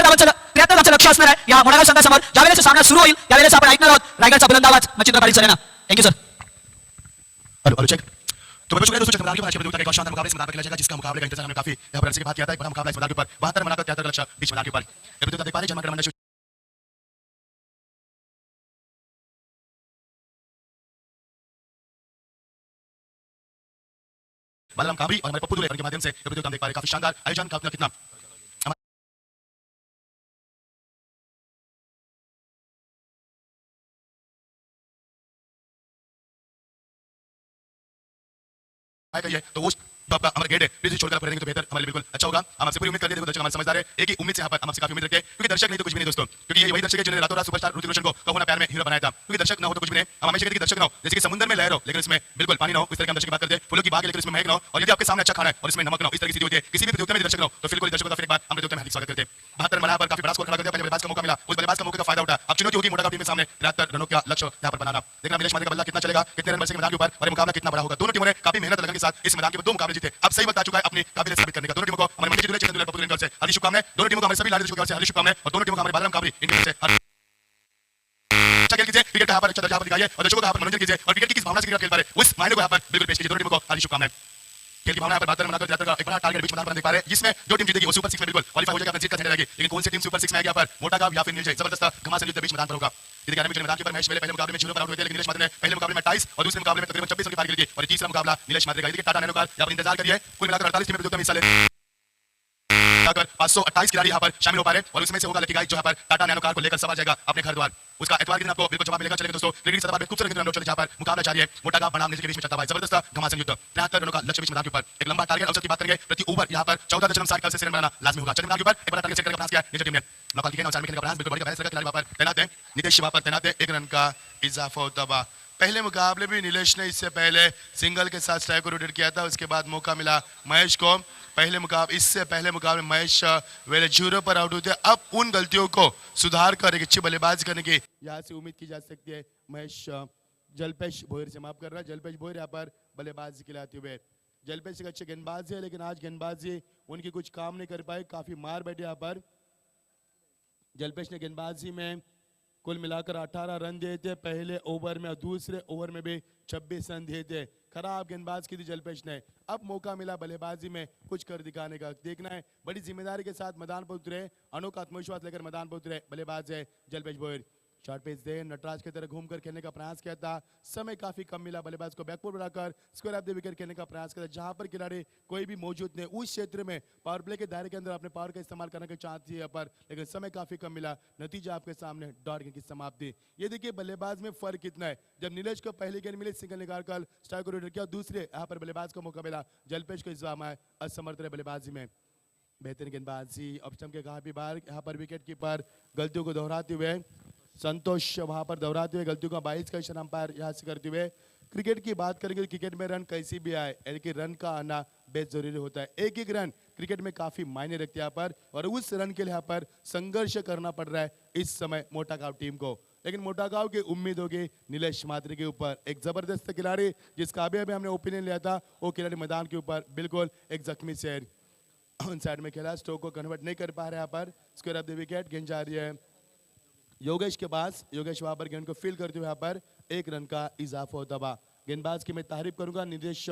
धावांचं लक्ष असणार आहे या मोडागाव संघासमोर. ज्यावेळेस सामना सुरू होईल त्यावेळेस आपण ऐकणार आहोत रायगडचा बुलंद आवाज Machhindra Patil sir. Thank you sir. Hello check. तो मैं शुक्रिया दोस्तों चंद्रलाल के अच्छे प्रतियोगिता के शानदार मुकाबले से मैदान पर खेला जाएगा जिसका मुकाबले का इंतजार हमने काफी यहाँ पर अर्से के बाद किया था। एक बड़ा मुकाबला इस मैदान के ऊपर 72 बनाकर 73 लक्ष्य बीच मैदान के ऊपर ये प्रतियोगिता देख पा रहे जन्म मंडल बालराम काबरी और हमारे पप्पू दुले के माध्यम से ये प्रतियोगिता देख पा रहे काफी शानदार आयोजन का कितना करिए तो वो आपका हमारा गेट है प्लीज छोड़कर आप रहेंगे तो बेहतर हमारे लिए बिल्कुल अच्छा होगा. हम आपसे पूरी उम्मीद करते हैं दर्शक हमारे समझदार है एक ही उम्मीद से यहाँ पर हम आपसे काफी उम्मीद रखते हैं क्योंकि दर्शक नहीं तो कुछ भी नहीं दोस्तों क्योंकि ये वही दर्शक है जिन्होंने रातों रात सुपरस्टार ऋतिक रोशन को होना प्यार में हीरो बनाया था. क्योंकि दर्शक ना हो तो कुछ भी नहीं. हम हमेशा कहते हैं कि दर्शक ना हो जैसे कि समुद्र में लहर हो लेकिन इसमें बिल्कुल पानी ना हो. इस तरह की हम दर्शक की बात करते हैं. फूलों की बाग है लेकिन इसमें महक ना हो. और यदि आपके सामने अच्छा खाना है और इसमें नमक ना हो इस तरह की स्थिति होती है किसी भी प्रतियोगिता में दर्शक ना हो तो बिल्कुल दर्शकों का फिर एक बार हम प्रतियोगिता में हार्दिक स्वागत करते हैं. 72 रन पर काफी बड़ा स्कोर खड़ा कर दिया. पहले बल्लेबाज का मौका मिला उस बल्लेबाज का मौके का फायदा उठा. अब चुनौती होगी मोटा टीम के सामने 73 रनों का लक्ष्य यहाँ पर बनाना. देखना नीलेश माधे का बल्ला कितना चलेगा कितने रन बचेंगे मैदान के ऊपर और मुकाबला कितना बड़ा होगा. दोनों टीमों ने काफी मेहनत लगन के साथ इस मैदान के दो मुकाबले जीते. अब सही वक्त आ चुका है अपनी काबिलियत साबित करने का. दोनों टीमों को हमारे मंडी दुले चेतन दुले पप्पू दुले से हार्दिक शुभकामनाएं. दोनों टीमों को हमारे सभी लाडली शुभकामनाएं हार्दिक शुभकामनाएं और दोनों टीमों को हमारे बालराम काबरी इंडिया से अच्छा खेल कीजिए. क्रिकेट का यहाँ पर अच्छा दर्जा दिखाइए और दर्शकों का यहाँ पर मनोरंजन कीजिए और क्रिकेट की किस भावना से क्रिकेट खेल पा रहे उस मायने को यहाँ पर बिल्कुल पेश कीजिए. दोनों टीमों को हार्दिक शुभकामनाएं. खेल की भावना यहाँ पर 72 रन बनाकर जाता है. एक बड़ा टारगेट बीच मैदान पर देख पा रहे हैं जिसमें जो टीम जीतेगी वो सुपर 6 में बिल्कुल क्वालीफाई हो जाएगी अपनी जीत का झंडा रहेगी. लेकिन कौन सी टीम सुपर 6 में आएगी यहाँ पर मोटा गांव या फिर नीलजय जबरदस्त घमासान युद्ध बीच मैदान पर होगा. मैदान के ऊपर मैच पहले मुकाबले में 0 पर आउट हुए थे लेकिन नीलेश माधे ने पहले मुकाबले में 28 और दूसरे मुकाबले में तकरीबन 26 रन की पारी खेली थी और तीसरा मुकाबला नीलेश माधे का. टाटा नैनो कार यहाँ पर इंतजार करिए. कुल मिलाकर 48 टीमें प्रतियोगिता में हिस्सा ले 528 खिलाड़ी यहाँ पर शामिल हो पा रहे और उसमें से होगा लकी गाइस जो यहाँ पर टाटा नैनो कार को लेकर सवार जाएगा अपने घर द्वार. उसका एतवार के दिन आपको बिल्कुल जवाब मिलेगा. चलेगा दोस्तों क्रिकेट सभा में खूबसूरत रन चले जहाँ पर मुकाबला जारी है. मोटा गांव बनाम नीचे के बीच में चलता है जबरदस्त घमासान युद्ध. 73 रनों का लक्ष्य बीच मैदान के ऊपर एक लंबा टारगेट अवसर की बात करेंगे प्रति ओवर यहाँ पर 14.7 से रन बनाना लाजमी होगा. चलिए मैदान के ऊपर एक बड़ा टारगेट सेट करके प्रयास किया नीचे टीम ने नौका की खेलने का प्रयास बिल्कुल बड़ी बहस खिलाड़ी वहां पर तैनात है. नितेश वहां पर तैनात है. 1 रन का इजाफा होता हुआ. पहले मुकाबले भी नीलेश ने इससे पहले सिंगल के साथ स्ट्राइक को रोटेट किया था. उसके बाद मौका मिला महेश को. इससे पहले मुकाबले में महेश वेले 0 पर आउट हुए. अब उन गलतियों को सुधार कर एक अच्छी बल्लेबाजी करने की यहाँ से उम्मीद की जा सकती है. महेश जलपेश भोयर से माफ कर रहा है. जलपेश भोयर यहाँ पर बल्लेबाजी खिलाते हुए. जलपेश एक अच्छे गेंदबाज है लेकिन आज गेंदबाजी उनकी कुछ काम नहीं कर पाए. काफी मार बैठे यहाँ पर. जलपेश ने गेंदबाजी में कुल मिलाकर 18 रन दिए थे पहले ओवर में और दूसरे ओवर में भी 26 रन दिए थे. खराब गेंदबाज की थी जलपेश ने. अब मौका मिला बल्लेबाजी में कुछ कर दिखाने का. देखना है बड़ी जिम्मेदारी के साथ मैदान पर उतरे. अनोखा आत्मविश्वास लेकर मैदान पर उतरे बल्लेबाज है जलपेश भोयर. शॉर्ट पेस दे नटराज की तरह घूमकर खेलने का प्रयास किया था. समय काफी कम मिला. बल्लेबाज को बैकफुट बढ़ाकर स्क्वायर ऑफ द विकेट खेलने का प्रयास किया जहां पर खिलाड़ी कोई भी मौजूद नहीं उस क्षेत्र में पावर प्ले के दायरे के अंदर अपने पावर का इस्तेमाल करने की चाहती है पर लेकिन समय काफी कम मिला. नतीजा आपके सामने डॉट गेंद की समाप्ति. ये देखिए बल्लेबाज में फर्क कितना है. जब नीलेश को पहली गेंद मिली सिंगल निकालकर स्ट्राइक को रोटेट किया. दूसरे यहाँ पर बल्लेबाज को मौका मिला. जलपेश को इस बार में असमर्थ रहे बल्लेबाजी में. बेहतरीन गेंदबाजी ऑप्शन के काफी बार यहाँ पर विकेट कीपर गलतियों को दोहराते हुए. संतोष वहां पर दोहराते हुए गलतियों का 22 का इशारा अंपायर यहाँ से करते हुए. क्रिकेट की बात करेंगे तो क्रिकेट में रन कैसी भी आए यानी रन का आना बेहद जरूरी होता है. एक एक रन क्रिकेट में काफी मायने रखते हैं यहाँ पर और उस रन के लिए यहाँ पर संघर्ष करना पड़ रहा है इस समय मोटा गांव टीम को. लेकिन मोटा गांव की उम्मीद होगी नीलेश माधे के ऊपर. एक जबरदस्त खिलाड़ी जिसका अभी हमने ओपिनियन लिया था वो खिलाड़ी मैदान के ऊपर बिल्कुल एक जख्मी से ऑन साइड में खेला. स्ट्रोक को कन्वर्ट नहीं कर पा रहे यहाँ पर. Square of the wicket. गेंद जा रही है योगेश के पास. योगेश वहां पर गेंद को फील करते हुए यहाँ पर 1 रन का इजाफा होता हुआ. गेंदबाज की मैं तारीफ करूंगा नितेश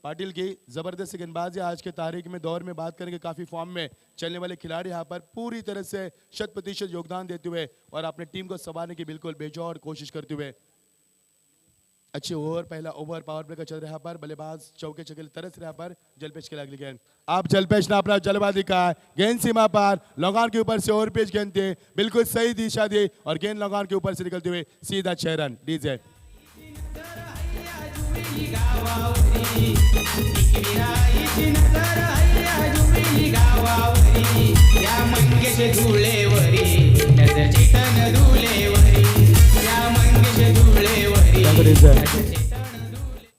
पाटिल की. जबरदस्त गेंदबाज है. आज के तारीख में दौर में बात करेंगे काफी फॉर्म में चलने वाले खिलाड़ी यहाँ पर पूरी तरह से 100% योगदान देते हुए और अपने टीम को संभालने की बिल्कुल बेजोड़ कोशिश करते हुए. अच्छे ओवर पहला ओवर पावर प्ले का चल रहा है यहाँ पर. बल्लेबाज चौके चौके तरस रहा पर. जलपेश के अगली गेंद. आप जलपेश ने अपना जलवा दिखा. गेंद सीमा पर लॉन्ग के ऊपर से ओवर पेज गेंद थे. बिल्कुल सही दिशा दी और गेंद लॉन्ग के ऊपर से निकलते हुए सीधा 6 रन. डीजे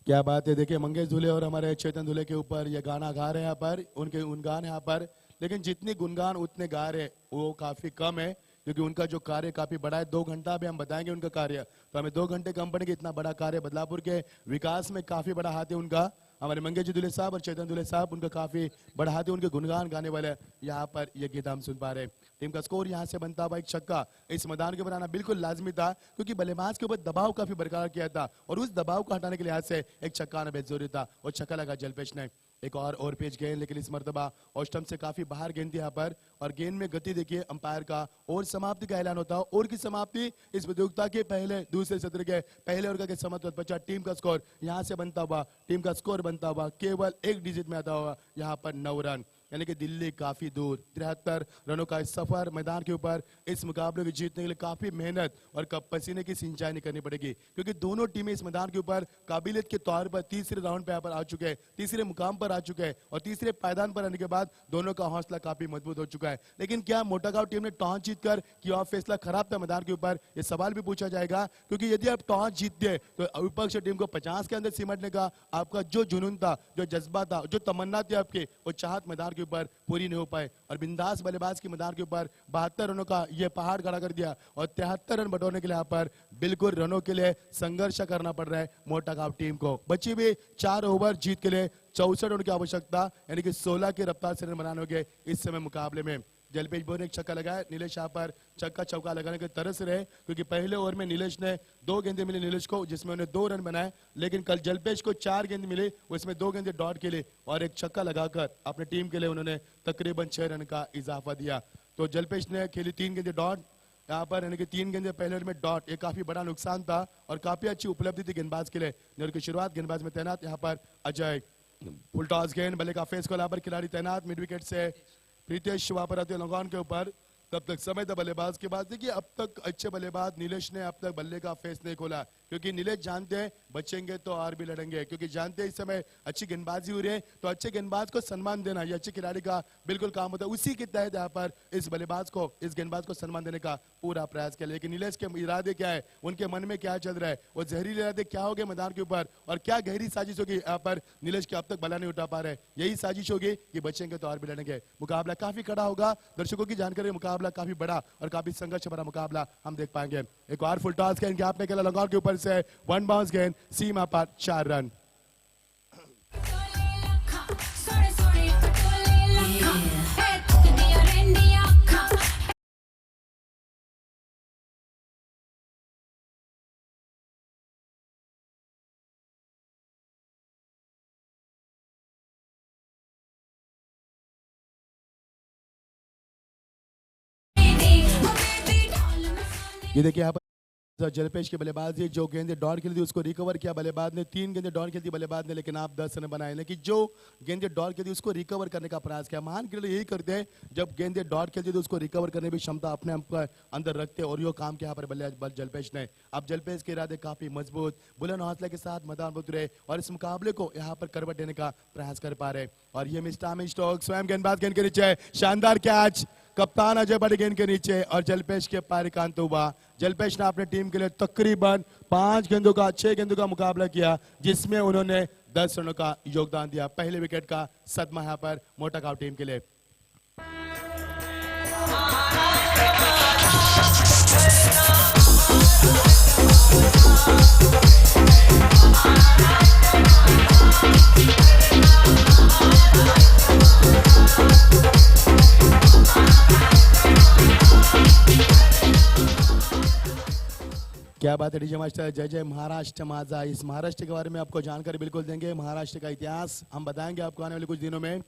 क्या बात है. देखिए मंगेश धुले और हमारे चेतन धुले के ऊपर ये गाना गा रहे हैं यहाँ पर. उनके गुणगान यहाँ पर लेकिन जितनी गुणगान उतने गा रहे वो काफी कम है क्योंकि उनका जो कार्य काफी बड़ा है. 2 घंटा भी हम बताएंगे उनका कार्य तो हमें 2 घंटे कम पड़ेंगे. इतना बड़ा कार्य बदलापुर के विकास में काफी बड़ा हाथ है उनका. हमारे मंगेश जी दुले साहब और चेतन दुले साहब उनका काफी बढ़ाते उनके गुणगान गाने वाले यहाँ पर ये गीत हम सुन पा रहे हैं। टीम का स्कोर यहाँ से बनता हुआ एक छक्का इस मैदान के ऊपर आना बिल्कुल लाजमी था, क्योंकि बल्लेबाज के ऊपर दबाव काफी बरकरार किया था और उस दबाव को हटाने के लिहाज से एक छक्का आना बेहद जरूरी था और छक्का लगा जलपेश ने। एक और पेज गेंद, लेकिन इस मर्तबा ऑस्टम से काफी बाहर गेंद थी यहाँ पर और गेंद में गति देखिए अंपायर का और समाप्ति का ऐलान होता है। और की समाप्ति इस प्रतियोगिता के पहले दूसरे सत्र के पहले ओवर के समाप्त बचा। टीम का स्कोर यहाँ से बनता हुआ केवल एक डिजिट में आता हुआ यहाँ पर 9 रन, यानी कि दिल्ली काफी दूर। 73 रनों का इस सफर मैदान के ऊपर इस मुकाबले को जीतने के लिए काफी मेहनत और पसीने की सिंचाई नहीं करनी पड़ेगी, क्योंकि दोनों टीमें इस मैदान के ऊपर काबिलियत के तौर पर तीसरे राउंड पे यहाँ पर आ चुके हैं, तीसरे मुकाम पर आ चुके हैं और तीसरे पायदान पर आने के बाद दोनों का हौसला काफी मजबूत हो चुका है। लेकिन क्या मोटागांव टीम ने टॉस जीतकर किया फैसला खराब था मैदान के ऊपर, ये सवाल भी पूछा जाएगा, क्योंकि यदि आप टॉस जीतते तो विपक्ष टीम को 50 के अंदर सिमटने का आपका जो जुनून था, जो जज्बा था, जो तमन्ना थी आपके, वो चाहत मैदान के ऊपर पूरी नहीं हो पाए और बिंदास बल्लेबाज की मैदान के ऊपर 72 रनों का ये पहाड़ खड़ा कर दिया और 73 रन बटोरने के लिए यहाँ पर बिल्कुल रनों के लिए संघर्ष करना पड़ रहा है मोटागांव टीम को। बची भी 4 ओवर जीत के लिए 64 रन की आवश्यकता, यानी कि 16 की रफ्तार से रन बनाने होंगे इस समय मुकाबले में। जलपेश बोर ने एक छक्का लगाया, नीलेश यहाँ पर छक्का चौका लगाने के तरस रहे, क्योंकि पहले ओवर में नीलेश ने 2 गेंदें मिली नीलेश को, जिसमें उन्हें 2 रन बनाए, लेकिन कल जलपेश को 4 गेंद मिली, उसमें 2 गेंदें डॉट के लिए और एक छक्का लगाकर अपने टीम के लिए उन्होंने तकरीबन 6 रन का इजाफा दिया। तो जलपेश ने खेली 3 गेंदें डॉट यहाँ पर, यानी कि 3 गेंदें पहले ओवर में डॉट, ये काफी बड़ा नुकसान था और काफी अच्छी उपलब्धि थी गेंदबाज के लिए। की शुरुआत गेंदबाज में तैनात यहाँ पर अजय, फुल टॉस गेंद, बल्ले का फेस को यहाँ पर खिलाड़ी तैनात, मिड विकेट से प्रीतेश वापर आते लॉन्ग के ऊपर। तब तक समय था बल्लेबाज के बाद। देखिए अब तक अच्छे बल्लेबाज नीलेश ने अब तक बल्ले का फेस नहीं खोला, क्योंकि नीलेश जानते हैं बचेंगे तो और भी लड़ेंगे, क्योंकि जानते हैं इस समय अच्छी गेंदबाजी हो रही है, तो अच्छे गेंदबाज को सम्मान देना ये अच्छे खिलाड़ी का बिल्कुल काम होता है। उसी के तहत यहाँ पर इस बल्लेबाज को, इस गेंदबाज को सम्मान देने का पूरा प्रयास किया। लेकिन नीलेश के इरादे क्या है, उनके मन में क्या चल रहा है, वो जहरीले इरादे क्या हो गए मैदान के ऊपर और क्या गहरी साजिश होगी यहाँ पर नीलेश के अब तक बला नहीं उठा पा रहे। यही साजिश होगी कि बचेंगे तो और भी लड़ेंगे। मुकाबला काफी कड़ा होगा, दर्शकों की जानकारी मुकाबला काफी बड़ा और काफी संघर्ष भरा मुकाबला हम देख पाएंगे। एक और फुल टॉस गेंद आपने खेला लॉन्ग के ऊपर से 1 बाउंस गेंद, सीमा पर 4 रन। ये देखिए यहाँ पर जलपेश के बल्लेबाज ने जो गेंदे डॉट खेली थी उसको रिकवर किया बल्लेबाज ने, 3 गेंदे डॉट खेली थी बल्लेबाज ने, लेकिन आप 10 रन बनाए। लेकिन जो गेंदे डॉट खेली थी उसको रिकवर करने का प्रयास किया। महान खिलाड़ी यही करते हैं, जब गेंदे डॉट खेलती थी उसको रिकवर करने की क्षमता अपने आप अंदर रखते हैं और यो काम किया यहाँ पर बल्लेबाज जलपेश ने। अब जलपेश के इरादे काफी मजबूत, बुलंद हौसले के साथ मैदान में उतरे और इस मुकाबले को यहाँ पर करवट देने का प्रयास कर पा रहे। और ये मिस्टर स्टोक स्वयं गेंदबाज गेंद के नीचे शानदार कैच, कप्तान अजय बड़ी गेंद के नीचे और जलपेश के पारिकांत हुआ। जलपेश ने अपने टीम के लिए तकरीबन 6 गेंदों का मुकाबला किया, जिसमें उन्होंने 10 रनों का योगदान दिया। पहले विकेट का सदमा यहाँ पर मोटागांव टीम के लिए। क्या बात है डीजे मास्टर, जय जय महाराष्ट्र माझा। इस महाराष्ट्र के बारे में आपको जानकारी बिल्कुल देंगे, महाराष्ट्र का इतिहास हम बताएंगे आपको आने वाले कुछ दिनों में।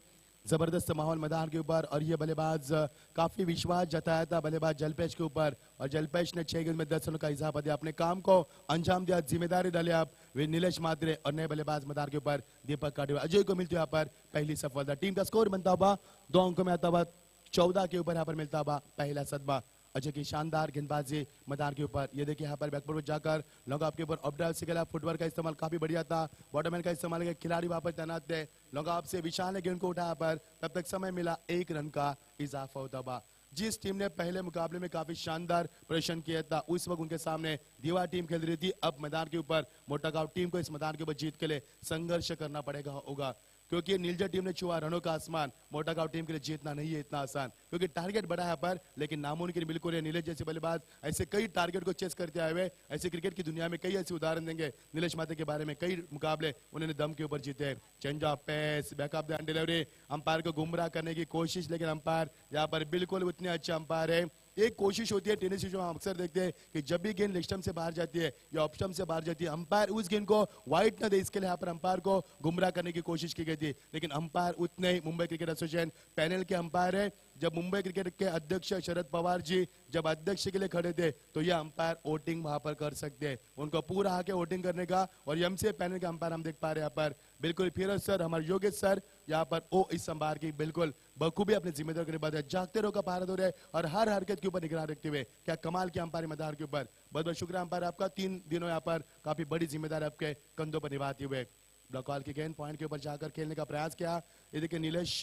जबरदस्त माहौल मैदान के ऊपर और ये बल्लेबाज काफी विश्वास जताया था बल्लेबाज जलपेश के ऊपर और जलपेश ने 6 गेंद में 10 रनों का इजाफा दिया, अपने काम को अंजाम दिया, जिम्मेदारी डाली आप वे नीलेश मात्रे और नए बल्लेबाज मैदान के ऊपर दीपक काटिया, अजय को मिलती है यहाँ पर पहली सफलता। टीम का स्कोर बनता हुआ 2 अंकों में आता हुआ 14 के ऊपर यहाँ पर मिलता हुआ पहला सदमा। अजय की शानदार गेंदबाजी मैदान के ऊपर। ये देखिए यहाँ पर बैकफुट जाकर लॉन्ग ऑफ के ऊपर ऑफ ड्राइव से खेला, फुटवर्क का इस्तेमाल काफी बढ़िया था, बॉटमैन का इस्तेमाल किया, खिलाड़ी वहां पर तैनात थे। लॉन्ग ऑफ से विशाल ने गेंद को उठाया पर तब तक समय मिला 1 रन का इजाफा होता हुआ। जिस टीम ने पहले मुकाबले में काफी शानदार प्रदर्शन किया था उस वक्त उनके सामने दीवार टीम खेल रही थी। अब मैदान के ऊपर मोटागांव टीम को इस मैदान के ऊपर जीत के लिए संघर्ष करना पड़ेगा होगा। क्योंकि नीलजा टीम ने छुआ रनों का आसमान। मोटा गांव टीम के लिए जीतना नहीं है इतना आसान, क्योंकि टारगेट बड़ा है पर, लेकिन नामुमकिन बिल्कुल है। नीलेश जैसे बल्लेबाज ऐसे कई टारगेट को चेस करते आए हुए, ऐसे क्रिकेट की दुनिया में कई ऐसे उदाहरण देंगे नीलेश माथे के बारे में। कई मुकाबले उन्होंने दम के ऊपर जीते। Change of pace, back up the delivery, umpire को गुमराह करने की कोशिश, लेकिन अंपायर यहाँ पर बिल्कुल उतने अच्छे अंपायर है। एक कोशिश होती है टेनिस जो हम अक्सर देखते हैं कि जब भी गेंद लेग स्टंप से बाहर जाती है या ऑफ स्टंप से बाहर जाती है, अंपायर उस गेंद को वाइड न दे, इसके लिए यहाँ पर अंपायर को गुमराह करने की कोशिश की गई थी। लेकिन अंपायर उतने ही मुंबई क्रिकेट एसोसिएशन पैनल के अंपायर है। जब मुंबई क्रिकेट के अध्यक्ष शरद पवार जी जब अध्यक्ष के लिए खड़े थे तो ये अंपायर वोटिंग वहां पर कर सकते हैं, उनको पूरा हक है वोटिंग करने का। और एमसीए पैनल के अंपायर हम देख पा रहे हैं यहाँ पर बिल्कुल फिरोज सर, हमारे योगेश सर यहाँ पर ओ इस अंपायर की बिल्कुल बखूबी अपने जिम्मेदारी के निभाते हैं। जागते रहो का पहरा दो रहे और हर हरकत के ऊपर निगरानी रखते हुए क्या कमाल के अंपायर मैदान के ऊपर। बहुत बहुत शुक्रिया अंपायर आपका, 3 दिनों यहाँ पर काफी बड़ी जिम्मेदारी आपके कंधों पर निभाते हुए। ब्लॉक बॉल की गेंद पॉइंट के ऊपर जाकर खेलने का प्रयास किया। ये देखिए नीलेश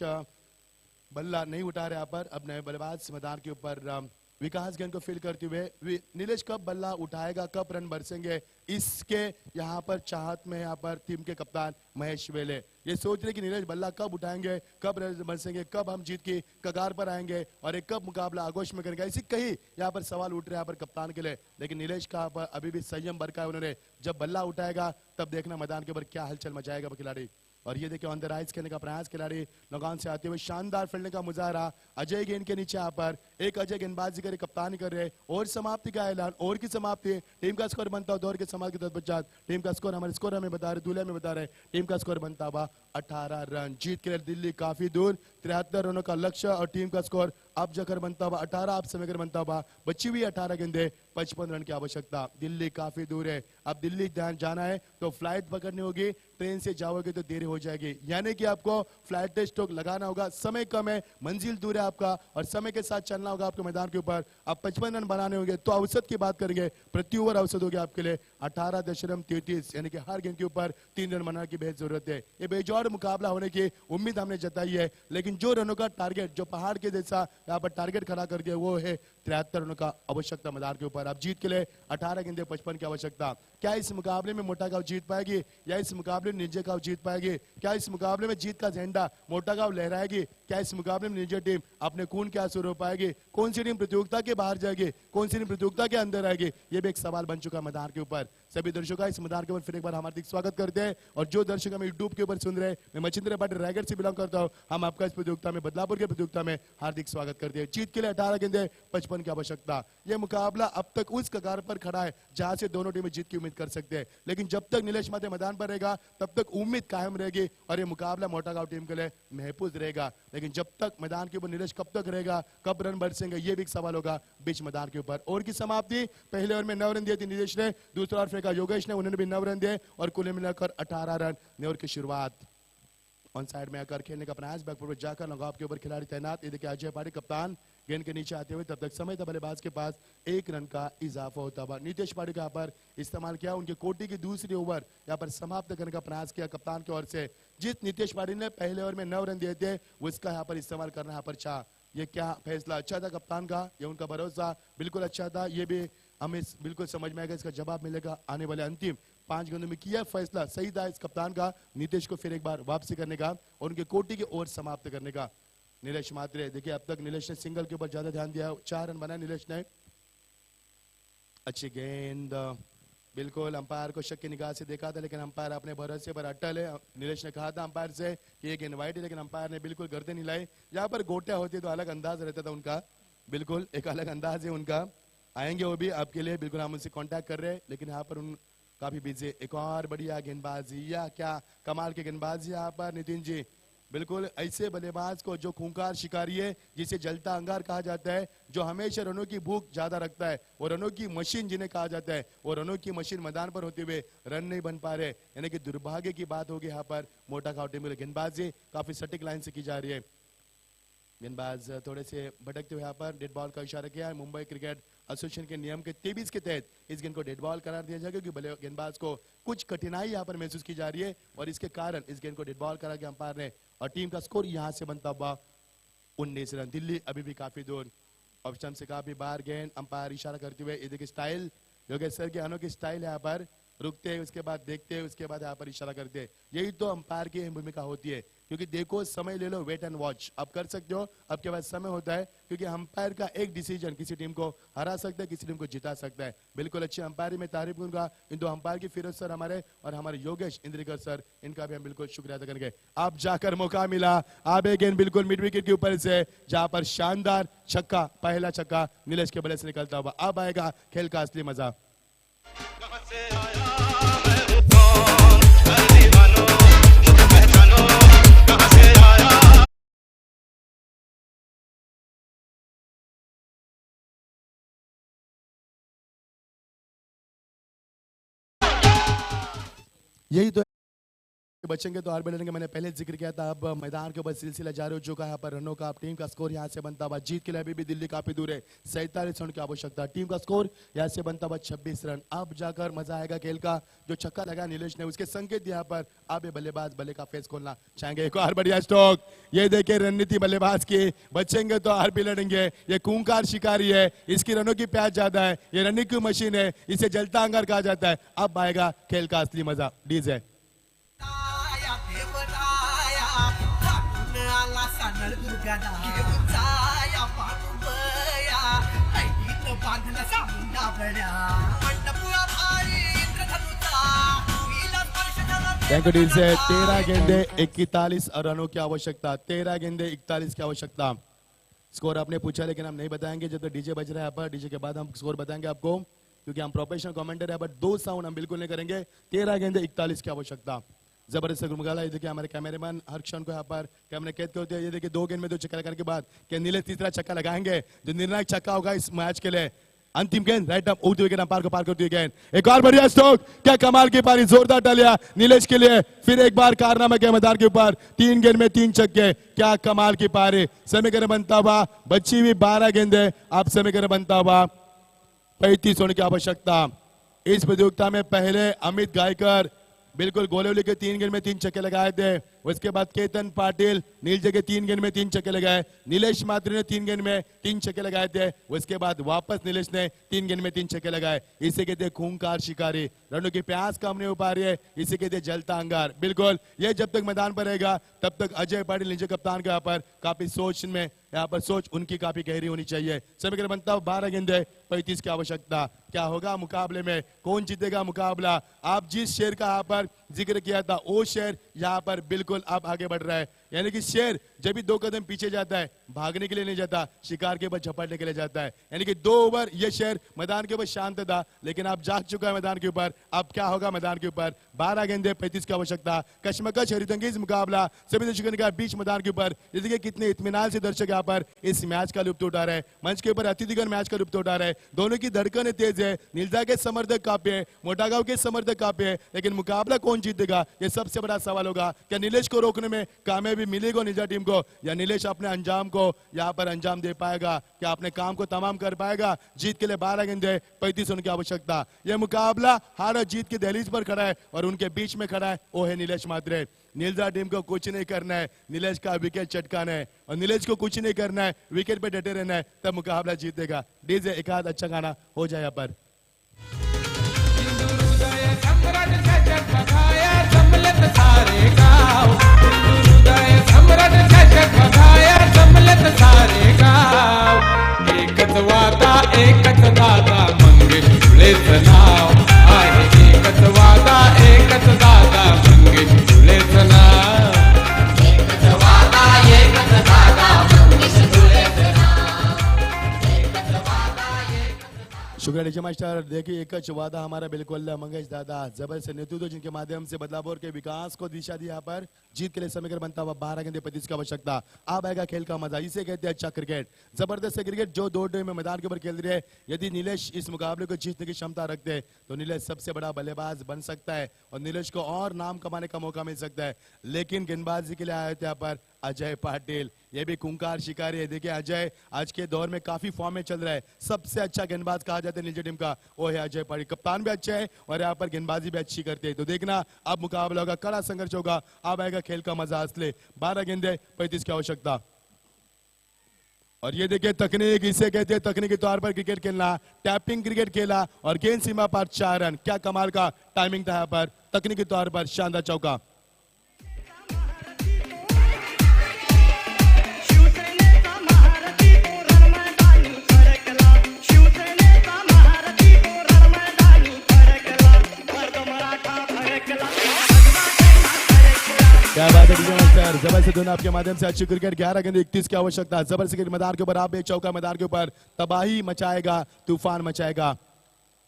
बल्ला नहीं उठा रहे यहाँ पर, अब नए बल्लेबाज मैदान के ऊपर विकास गेंद को फील करते हुए। नीलेश कब बल्ला उठाएगा, कब रन बरसेंगे, इसके यहाँ पर चाहत में यहाँ पर टीम के कप्तान महेश वेले ये सोच रहे कि नीलेश बल्ला कब उठाएंगे, कब रन बरसेंगे, कब हम जीत की कगार पर आएंगे और एक कब मुकाबला आगोश में करेंगे। इसी कई यहाँ पर सवाल उठ रहे हैं यहाँ पर कप्तान के लिए। लेकिन नीलेश का अभी भी संयम बरका है उन्होंने, जब बल्ला उठाएगा तब देखना मैदान के ऊपर क्या हलचल मचाएगा वो खिलाड़ी। और ये देखिए ऑन द राइज खेलने का प्रयास खिलाड़ी लगान से आते हुए शानदार फील्डिंग का मुजाहरा। अजय गेंद के नीचे यहाँ पर एक अजय गेंदबाजी करे, कप्तानी कर रहे और समाप्ति का ऐलान। ओवर की समाप्ति, टीम का स्कोर बनता हुआ दौर के समाप्ति के तत्पश्चात टीम का स्कोर हमारे स्कोर हमें बता रहे, दूल्हे में बता रहे, टीम का स्कोर बनता हुआ 18 रन। जीत के लिए दिल्ली काफी दूर, 73 रनों का लक्ष्य और टीम का स्कोर अब जकर बनता हुआ 18, अब समय बनता हुआ बची हुई 18 गेंदे, 55 रन की आवश्यकता। दिल्ली काफी दूर है, अब दिल्ली ध्यान जाना है तो फ्लाइट पकड़नी होगी, ट्रेन से जाओगे तो देरी हो जाएगी, यानी कि आपको फ्लाइट स्ट्रोक लगाना होगा। समय कम है, मंजिल दूर है आपका और समय के साथ चलना होगा आपके मैदान के ऊपर। अब 55 रन बनाने होंगे तो औसत की बात करेंगे, प्रति ओवर औसत होगी आपके लिए 18.33, यानी कि हर गेंद के ऊपर 3 रन बनाने की बेहद जरूरत है। ये बेजोड़ मुकाबला होने की उम्मीद हमने जताई है, लेकिन जो रनों का टारगेट, जो पहाड़ के जैसा यहाँ पर टारगेट खड़ा कर दिया वो है 73 रनों का आवश्यकता मैदान के ऊपर। अब जीत के लिए 18 गेंदे 55 की आवश्यकता। क्या इस मुकाबले में मोटा गांव जीत पाएगी या इस मुकाबले में निजे गांव जीत पाएगी? क्या इस मुकाबले में जीत का झंडा मोटा गांव लहराएगी? क्या इस मुकाबले में निजे टीम अपने खून के आंसू रो पाएगी? कौन सी टीम प्रतियोगिता के बाहर जाएगी, कौन सी टीम प्रतियोगिता के अंदर आएगी? ये भी एक सवाल बन चुका है मैदान के ऊपर। सभी दर्शकों का इस मैदान के ऊपर फिर एक बार हार्दिक स्वागत करते हैं। और जो दर्शक हमें यूट्यूब के ऊपर सुन रहे हैं, मैं मचिंद्र पाटिल रायगढ़ से बिलोंग करता हूँ, हम आपका इस प्रतियोगिता में, बदलापुर के प्रतियोगिता में हार्दिक स्वागत करते हैं। जीत के लिए 18 गेंदे 55 की आवश्यकता। यह मुकाबला अब तक उस कगार पर खड़ा है जहां से दोनों टीमें जीत की उम्मीद कर सकते हैं, लेकिन जब तक नीलेश माथे मैदान पर रहेगा तब तक उम्मीद कायम रहेगी और ये मुकाबला मोटा गांव टीम के लिए महफूज रहेगा। लेकिन जब तक मैदान के ऊपर नीलेश कब तक रहेगा, कब रन बरसेंगे, ये भी एक सवाल होगा बीच मैदान के ऊपर। ओवर की समाप्ति, पहले ओवर में 9 रन दिए थे नीलेश ने, दूसरा ओवर फेंका योगेश ने, उन्होंने भी 9 रन दिए और कुल मिलाकर 18 रन। ओवर की शुरुआत ऑन साइड में आकर खेलने का प्रयास, बैकफुट पर जाकर लॉन्ग के ऊपर खिलाड़ी तैनात। ये देखिए अजय पाटिल कप्तान गेंद के नीचे आते हुए, तब तक समय था बल्लेबाज के पास 1 रन का इजाफा होता हुआ। नीतीश पाटिल का यहाँ पर इस्तेमाल किया, उनके कोटी की दूसरी ओवर यहाँ पर समाप्त करने का प्रयास किया कप्तान की ओर से। जिस नीतीश पाटिल ने पहले ओवर में 9 रन दिए थे उसका यहाँ पर इस्तेमाल करना यहाँ पर चाह। ये क्या फैसला अच्छा था कप्तान का, ये उनका भरोसा बिल्कुल अच्छा था। ये भी हमें बिल्कुल समझ में आएगा, इसका जवाब मिलेगा आने वाले अंतिम 5 गेंदों में। किया फैसला सही था इस कप्तान का, नीतीश को फिर एक बार वापसी करने का और उनके कोटी की ओर समाप्त करने का। नीलेश मात्रे, देखिए अब तक नीलेश ने सिंगल के ऊपर ज्यादा ध्यान दिया, 4 रन बनाए नीलेश ने। अच्छी गेंद, बिल्कुल अंपायर को शक की निगाह से देखा था, लेकिन अंपायर अपने भरोसे पर अटल है। नीलेश ने कहा था अंपायर से कि ये गेंद वाइड है, लेकिन अंपायर ने बिल्कुल गर्दन हिलाई। यहाँ पर गोटियां होती तो अलग अंदाज रहता था उनका, बिल्कुल एक अलग अंदाज है उनका। आएंगे वो भी आपके लिए, बिल्कुल हम उनसे कांटेक्ट कर रहे हैं, लेकिन यहाँ पर उन काफी बिजी। एक और बढ़िया गेंदबाजी, या क्या कमाल की गेंदबाजी यहाँ पर नितिन जी। बिल्कुल ऐसे बल्लेबाज को जो खूंखार शिकारी है, जिसे जलता अंगार कहा जाता है, जो हमेशा रनों की भूख ज्यादा रखता है, वो रनों की मशीन जिन्हें कहा जाता है, वो रनों की मशीन मैदान पर होते हुए रन नहीं बन पा रहे, यानी कि दुर्भाग्य की बात होगी यहाँ पर मोटा गांव टीम के। गेंदबाजी काफी सटीक लाइन से की जा रही है। गेंदबाज थोड़े से भटकते हुए यहाँ पर डेड बॉल का इशारा किया है। मुंबई क्रिकेट एसोसिएशन के नियम के 23 के तहत इस गेंद को डेड बॉल करार दिया जाएगा, क्योंकि गेंदबाज को कुछ कठिनाई यहाँ पर महसूस की जा रही है और इसके कारण इस गेंद को डेड बॉल करा के अंपायर ने। और टीम का स्कोर यहाँ से बनता हुआ 19 रन। दिल्ली अभी भी काफी दूर, ऑप्शन से काफी बाहर गेंद, अंपायर इशारा करते हुए। ये देखिए स्टाइल, योगेश सर के अनोखी स्टाइल है यहाँ पर, रुकते हैं, उसके बाद देखते हैं, उसके बाद यहाँ पर इशारा करते हैं। यही तो अंपायर की भूमिका होती है, क्योंकि देखो समय ले लो, वेट एंड वॉच। आप कर सकते हो, आपके पास समय होता है, क्योंकि अंपायर का एक डिसीजन किसी टीम को हरा सकता है, किसी टीम को जिता सकता है। बिल्कुल अच्छी अंपायरी में तारीफ करूंगा इन दो अंपायर की, फिरोज सर हमारे और हमारे योगेश इंद्रिकर सर, इनका भी हम बिल्कुल शुक्रिया अदा करेंगे। अब जाकर मौका मिला, अब एक गेंद बिल्कुल मिड विकेट के ऊपर से, जहां पर शानदार छक्का, पहला छक्का नीलेश के बल्ले से निकलता हुआ। अब आएगा खेल का असली मजा। यही तो बचेंगे तो आर बैलेंगे, मैंने पहले जिक्र किया था। अब मैदान के ऊपर सिलसिला जारी हो चुका है, यहाँ पर रनों का। अब टीम का स्कोर यहाँ से बनता हुआ, जीत के लिए अभी भी दिल्ली काफी दूर है, 47 रन की आवश्यकता। टीम का स्कोर यहाँ से बनता हुआ 26 रन। अब जाकर मजा आएगा खेल का। जो छक्का लगा नीलेश ने, उसके संकेत यहाँ पर अब ये बल्लेबाज बल्ले का फेस खोलना चाहेंगे। एक और बढ़िया स्ट्रोक, ये देखिए रणनीति बल्लेबाज की। बचेंगे तो आर भी लड़ेंगे, ये खूंखार शिकारी है, इसकी रनों की प्यास ज्यादा है, ये रनिंग की मशीन है, इसे जलता अंगार कहा जाता है। अब आएगा खेल का असली मजा। डीजे थैंक यू डील से। 13 गेंदे 41 रनों की आवश्यकता, 13 गेंदे 41 की आवश्यकता। स्कोर आपने पूछा, लेकिन हम नहीं बताएंगे जब तक डीजे बज रहा है। यहाँ पर डीजे के बाद हम स्कोर बताएंगे आपको, क्योंकि हम प्रोफेशनल कमेंटर है। बट 2 साउंड हम बिल्कुल नहीं करेंगे। 13 गेंदे 41 की आवश्यकता। जबरदस्त मुकाबला। ये देखिए हमारे कैमरामैन हर क्षण को यहाँ पर कैमरे कैद करते हैं। ये देखिए 2 गेंद में 2 छक्का लगाने के बाद क्या नीलेश तीसरा छक्का लगाएंगे, जो निर्णायक छक्का होगा इस मैच के लिए। अंतिम गेंद राइट अप उड़ती हुई गेंद, अंपायर को पार करती हुई गेंद। एक और बढ़िया स्ट्रोक, क्या कमाल की पारी, जोरदार टालियां नीलेश के लिए। फिर एक बार कारनामा के मैदान के ऊपर, 3 गेंद में 3 छक्के, क्या कमाल की पारी। समीकरण बनता हुआ बची हुई 12 गेंदे, अब समीकरण बनता हुआ 35 होने की आवश्यकता। इस प्रतियोगिता में पहले अमित गायकर बिल्कुल गोलेवली के 3 गेंद में 3 छक्के लगाए थे। उसके बाद केतन पाटिल नीलजे के 3 गेंद में 3 छक्के लगाए। नीलेश मात्री ने 3 गेंद में 3 छक्के लगाए थे। उसके बाद वापस नीलेश ने 3 गेंद में 3 छक्के लगाए। इसे कहते हैं खूंखार शिकारी, रनों की प्यास कम नहीं हो पा रही है, इसे कहते हैं जलता अंगार। बिल्कुल ये जब तक मैदान पर रहेगा तब तक अजय पाटिल नीचे कप्तान के यहाँ पर काफी सोच में, यहाँ पर सोच उनकी काफी गहरी होनी चाहिए। समीकरण बनता 12 गेंदे 35 की आवश्यकता। क्या होगा मुकाबले में, कौन जीतेगा मुकाबला? आप जिस शेर का यहाँ पर जिक्र किया था, वो शेर यहाँ पर बिल्कुल अब आगे बढ़ रहा है। यानी कि शेर जब भी 2 कदम पीछे जाता है, भागने के लिए नहीं जाता, शिकार के ऊपर झपटने के लिए जाता है। यानी कि 2 ओवर ये शेर मैदान के ऊपर शांत था, लेकिन अब जाग चुका है मैदान के ऊपर। अब क्या होगा मैदान के ऊपर? 12 गेंदे 35 की आवश्यकता। कश्मकश हरितंगेज मुकाबला सभी दर्शकों के बीच मैदान के ऊपर। देखिए कितने इत्मीनान से दर्शक यहाँ पर इस मैच का लुत्फ उठा रहे हैं। मंच के ऊपर अतिथिगण मैच का लुत्फ उठा रहे हैं। दोनों की धड़कनें तेज है। नीलजा के समर्थक काफी है, मोटागांव के समर्थक काफी है, लेकिन मुकाबला कौन जीतेगा ये सबसे बड़ा सवाल होगा। क्या नीलेश को रोकने में कामयाबी मिलेगी नीलजा टीम को, या नीलेश अपने अंजाम को यहाँ पर अंजाम दे पाएगा? क्या अपने काम को तमाम कर पाएगा? जीत के लिए 12 गेंदे 35 रन की आवश्यकता। यह मुकाबला हार जीत की दहलीज पर खड़ा है और उनके बीच में खड़ा है वो है नीलेश मात्रे। नीलजा टीम को कुछ नहीं करना है, नीलेश का विकेट चटकाना है, और नीलेश को कुछ नहीं करना है, विकेट पे डटे रहना है, तब मुकाबला जीतेगा। डीजे एक आध अच्छा गाना हो जाए यहाँ पर। एकच वादा एकच दादा मंगेश धुळेचं नाव आहे। एकच वादा एकच दादा मंगेश धुळेचं नाव। एकच वादा एकच दादा मंगेश धुळेचं नाव। एकच वादा शुक्रिया डीजे मास्टर। देखिए एकच वादा हमारा बिल्कुल मंगेश दादा, जबरदस्त नेतृत्व जिनके माध्यम से बदलाव के विकास को दिशा दी। यहाँ पर जीत के लिए समीकरण बनता हुआ 12 गेंदे 35 की आवश्यकता। अब आएगा खेल का मजा, इसे कहते हैं अच्छा क्रिकेट। जबरदस्त क्रिकेट जो 2 में मैदान के ऊपर खेल रहे हैं। यदि नीलेश इस मुकाबले को जीतने की क्षमता रखते हैं तो नीलेश सबसे बड़ा बल्लेबाज बन सकता है और नीलेश को और नाम कमाने का मौका मिल सकता है। लेकिन गेंदबाजी के लिए आए थे यहाँ पर अजय पाटिल, ये भी खूंखार शिकारी है। देखिए अजय आज के दौर में काफी फॉर्म में चल रहा है। सबसे अच्छा गेंदबाज कहा जाता है नीलजा टीम का, वो है अजय पाटिल। कप्तान भी अच्छे है और यहाँ पर गेंदबाजी भी अच्छी करते हैं। तो देखना अब मुकाबला होगा, कड़ा संघर्ष होगा। अब आएगा खेल का मजा असली। 12 गेंदे 35 की आवश्यकता। और ये देखिए तकनीक, इसे कहते हैं तकनीकी तौर पर क्रिकेट खेलना, टैपिंग क्रिकेट खेला और गेंद सीमा पर 4 रन। क्या कमाल का टाइमिंग था यहाँ पर, तकनीकी तौर पर शानदार चौका। क्या बात है डीजे मास्टर, जबरदस्त दोनों आपके माध्यम से अच्छी क्रिकेट। 11 गेंद 31 की आवश्यकता, जबरदस्त क्रिकेट मैदान के ऊपर आप एक चौका मैदान के ऊपर तबाही मचाएगा, तूफान मचाएगा।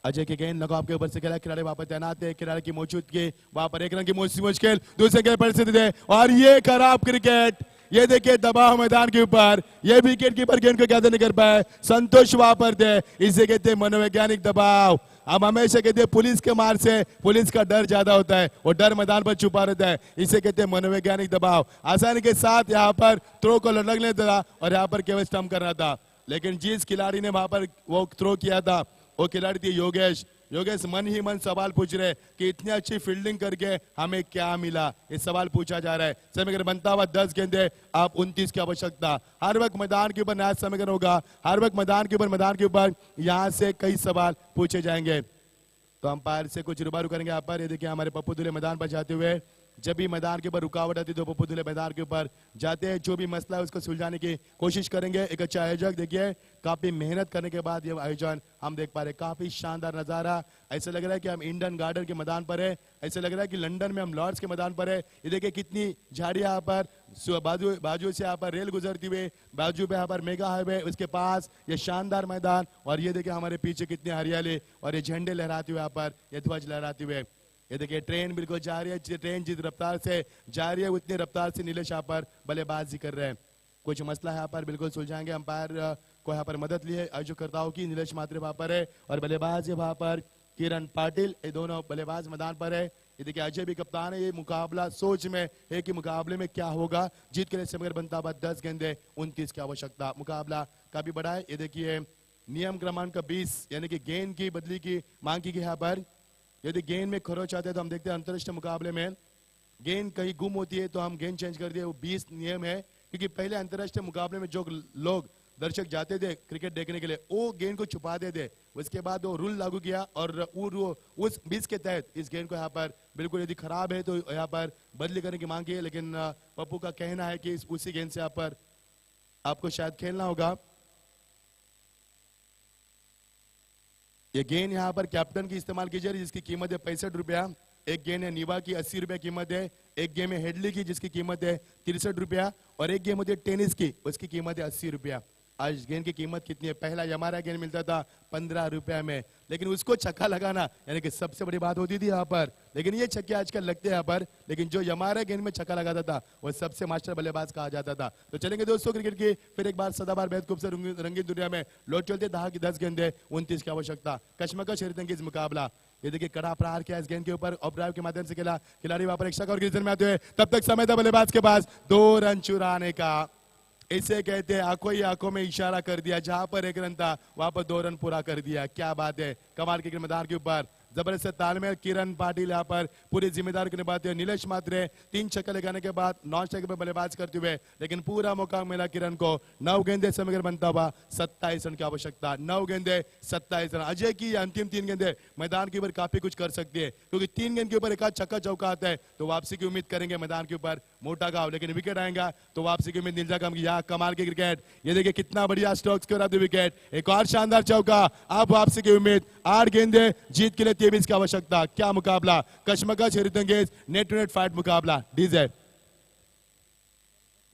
अजय की गेंद नकाब के ऊपर से खेला, खिलाड़ी वहां पर तैनात है, खिलाड़ी की मौजूदगी वहां पर 1 रन की मुश्किल, दूसरे गेंद परिस्थिति दे और ये खराब क्रिकेट। ये देखिए दबाव मैदान के ऊपर, ये विकेट कीपर गेंद को गैदर नहीं कर पाए, संतोष वहां पर थे। इसे कहते हैं मनोवैज्ञानिक दबाव। हम हमेशा कहते हैं पुलिस के मार से पुलिस का डर ज्यादा होता है, और डर मैदान पर छुपा रहता है, इसे कहते हैं मनोवैज्ञानिक दबाव। आसानी के साथ यहाँ पर थ्रो को लगने था और यहाँ पर केवल स्टंप करना था, लेकिन जिस खिलाड़ी ने वहां पर वो थ्रो किया था वो खिलाड़ी थी योगेश। योगेश मन ही मन सवाल पूछ रहे कि इतनी अच्छी फील्डिंग करके हमें क्या मिला, ये सवाल पूछा जा रहा है। समीकरण बनता हुआ 10 गेंदे, आप 29 की आवश्यकता। हर वक्त मैदान के ऊपर नया समीकरण होगा, हर वक्त मैदान के ऊपर यहाँ से कई सवाल पूछे जाएंगे। तो अंपायर से कुछ रूबरू करेंगे यहाँ पर। ये देखिए हमारे पप्पू दुले मैदान पर जाते हुए, जब भी मैदान के ऊपर रुकावट आती है तो पप्पू दुले मैदान के ऊपर जाते हैं, जो भी मसला है उसको सुलझाने की कोशिश करेंगे। एक अच्छा आयोजक देखिए, काफी मेहनत करने के बाद ये आयोजन हम देख पा रहे हैं, काफी शानदार नजारा। ऐसा लग रहा है कि हम इंडन गार्डन के मैदान पर है, ऐसा लग रहा है कि लंदन में हम लॉर्ड्स के मैदान पर है। ये देखिए कितनी झाड़ियां यहाँ पर, बाजू से यहाँ पर रेल गुजरती हुई, बाजू पे यहाँ पर मेगा हाईवे, उसके पास ये शानदार मैदान, और ये देखिए हमारे पीछे कितनी हरियाली और ये झंडे लहराते हुए यहाँ पर, ये ध्वज लहराते हुए। ये देखिए ट्रेन बिल्कुल जा रही है, ट्रेन जिस रफ्तार से जा रही है उतनी रफ्तार से नीलेश यहाँ पर बल्लेबाजी कर रहे हैं। कुछ मसला है यहाँ पर बिल्कुल सुलझाएंगे, अंपायर को यहाँ पर मदद ली है आयोजकर्ताओं की। नीलेश मात्रे वहां पर है और बल्लेबाज वहां पर किरण पाटिल, ये दोनों बल्लेबाज मैदान पर है। ये देखिए अजय भी कप्तान है। ये मुकाबला सोच में है कि मुकाबले में क्या होगा। जीत के लिए समीकरण बनता हुआ 10 गेंदे 29 की आवश्यकता, मुकाबला काफी बड़ा है। ये देखिए नियम क्रमांक 20 यानी कि गेंद की बदली की मांग की गई यहाँ पर। यदि गेंद में खरोच आते हैं तो हम देखते हैं अंतरराष्ट्रीय मुकाबले में गेंद कहीं गुम होती है तो हम गेंद चेंज कर दिए, वो 20 नियम है। क्योंकि पहले अंतरराष्ट्रीय मुकाबले में जो लोग दर्शक जाते थे क्रिकेट देखने के लिए वो गेंद को छुपा देते, उसके बाद वो रूल लागू किया और उस 20 के तहत इस गेंद को यहाँ पर बिल्कुल यदि खराब है तो यहाँ पर बदली करने की मांग की है। लेकिन पप्पू का कहना है कि उसी गेंद से यहाँ पर आपको शायद खेलना होगा। ये गेंद यहाँ पर कैप्टन की इस्तेमाल की जा रही है जिसकी कीमत है 65 रुपया। एक गेंद है नीवा की 80 रुपया कीमत है। एक गेम है हेडली की जिसकी कीमत है 63 रुपया और एक गेम होती है टेनिस की, उसकी कीमत है 80 रुपया। आज गेंद की कीमत कितनी है? पहला हमारा गेंद मिलता था 15 रुपया में, लेकिन उसको छक्का लगाना यानी कि सबसे बड़ी बात होती थी यहाँ पर। लेकिन ये छक्के आजकल लगते हैं यहाँ पर, लेकिन जो हमारा गेंद में छक्का लगाता था वो सबसे मास्टर बल्लेबाज कहा जाता था। तो चलेंगे दोस्तों क्रिकेट की फिर एक बार सदाबहार बेहद खूबसूरत रंगीन दुनिया में लौट चलते 10 गेंदे 29 की आवश्यकता। कश्मकश हैरतंगेज मुकाबला। ये देखिए कड़ा प्रहार किया इस गेंद के ऊपर, ऑफ के माध्यम से खेला, खिलाड़ी वहां पर एक शक और गिरजन में आते हुए, तब तक समय था बल्लेबाज के पास 2 रन चुराने का। इसे कहते हैं आंखों ही आंखों में इशारा कर दिया, जहां पर 1 रन था वहां पर 2 रन पूरा कर दिया। क्या बात है, कमाल के मैदान के ऊपर जबरदस्त तालमेल। किरण पाटिल यहाँ पर पूरी जिम्मेदारी को निभाते हुए, नीलेश मात्रे 3 छक्के लगाने के बाद नॉन स्ट्राइक पर बल्लेबाज करते हुए, लेकिन पूरा मौका मिला किरण को। 9 गेंदे समीकरण बनता हुआ 27 रन की आवश्यकता। 9 गेंदे 27 रन। अजय की अंतिम 3 गेंदे मैदान के ऊपर काफी कुछ कर सकती है, क्योंकि 3 गेंद के ऊपर एक आध छक्का चौका आता है तो वापसी की उम्मीद करेंगे मैदान के ऊपर मोटा गांव, लेकिन विकेट आएगा तो वापसी की उम्मीद नीलजा कम। यहाँ कमाल के क्रिकेट, ये देखिए कितना बढ़िया स्ट्रोक्स के बाद विकेट, एक और शानदार चौका। अब वापसी की उम्मीद। 8 गेंदे जीत के लिए 23 की आवश्यकता। क्या मुकाबला, कश्मकश हैरतंगेज नेट टू नेट फाइट मुकाबला। डीजे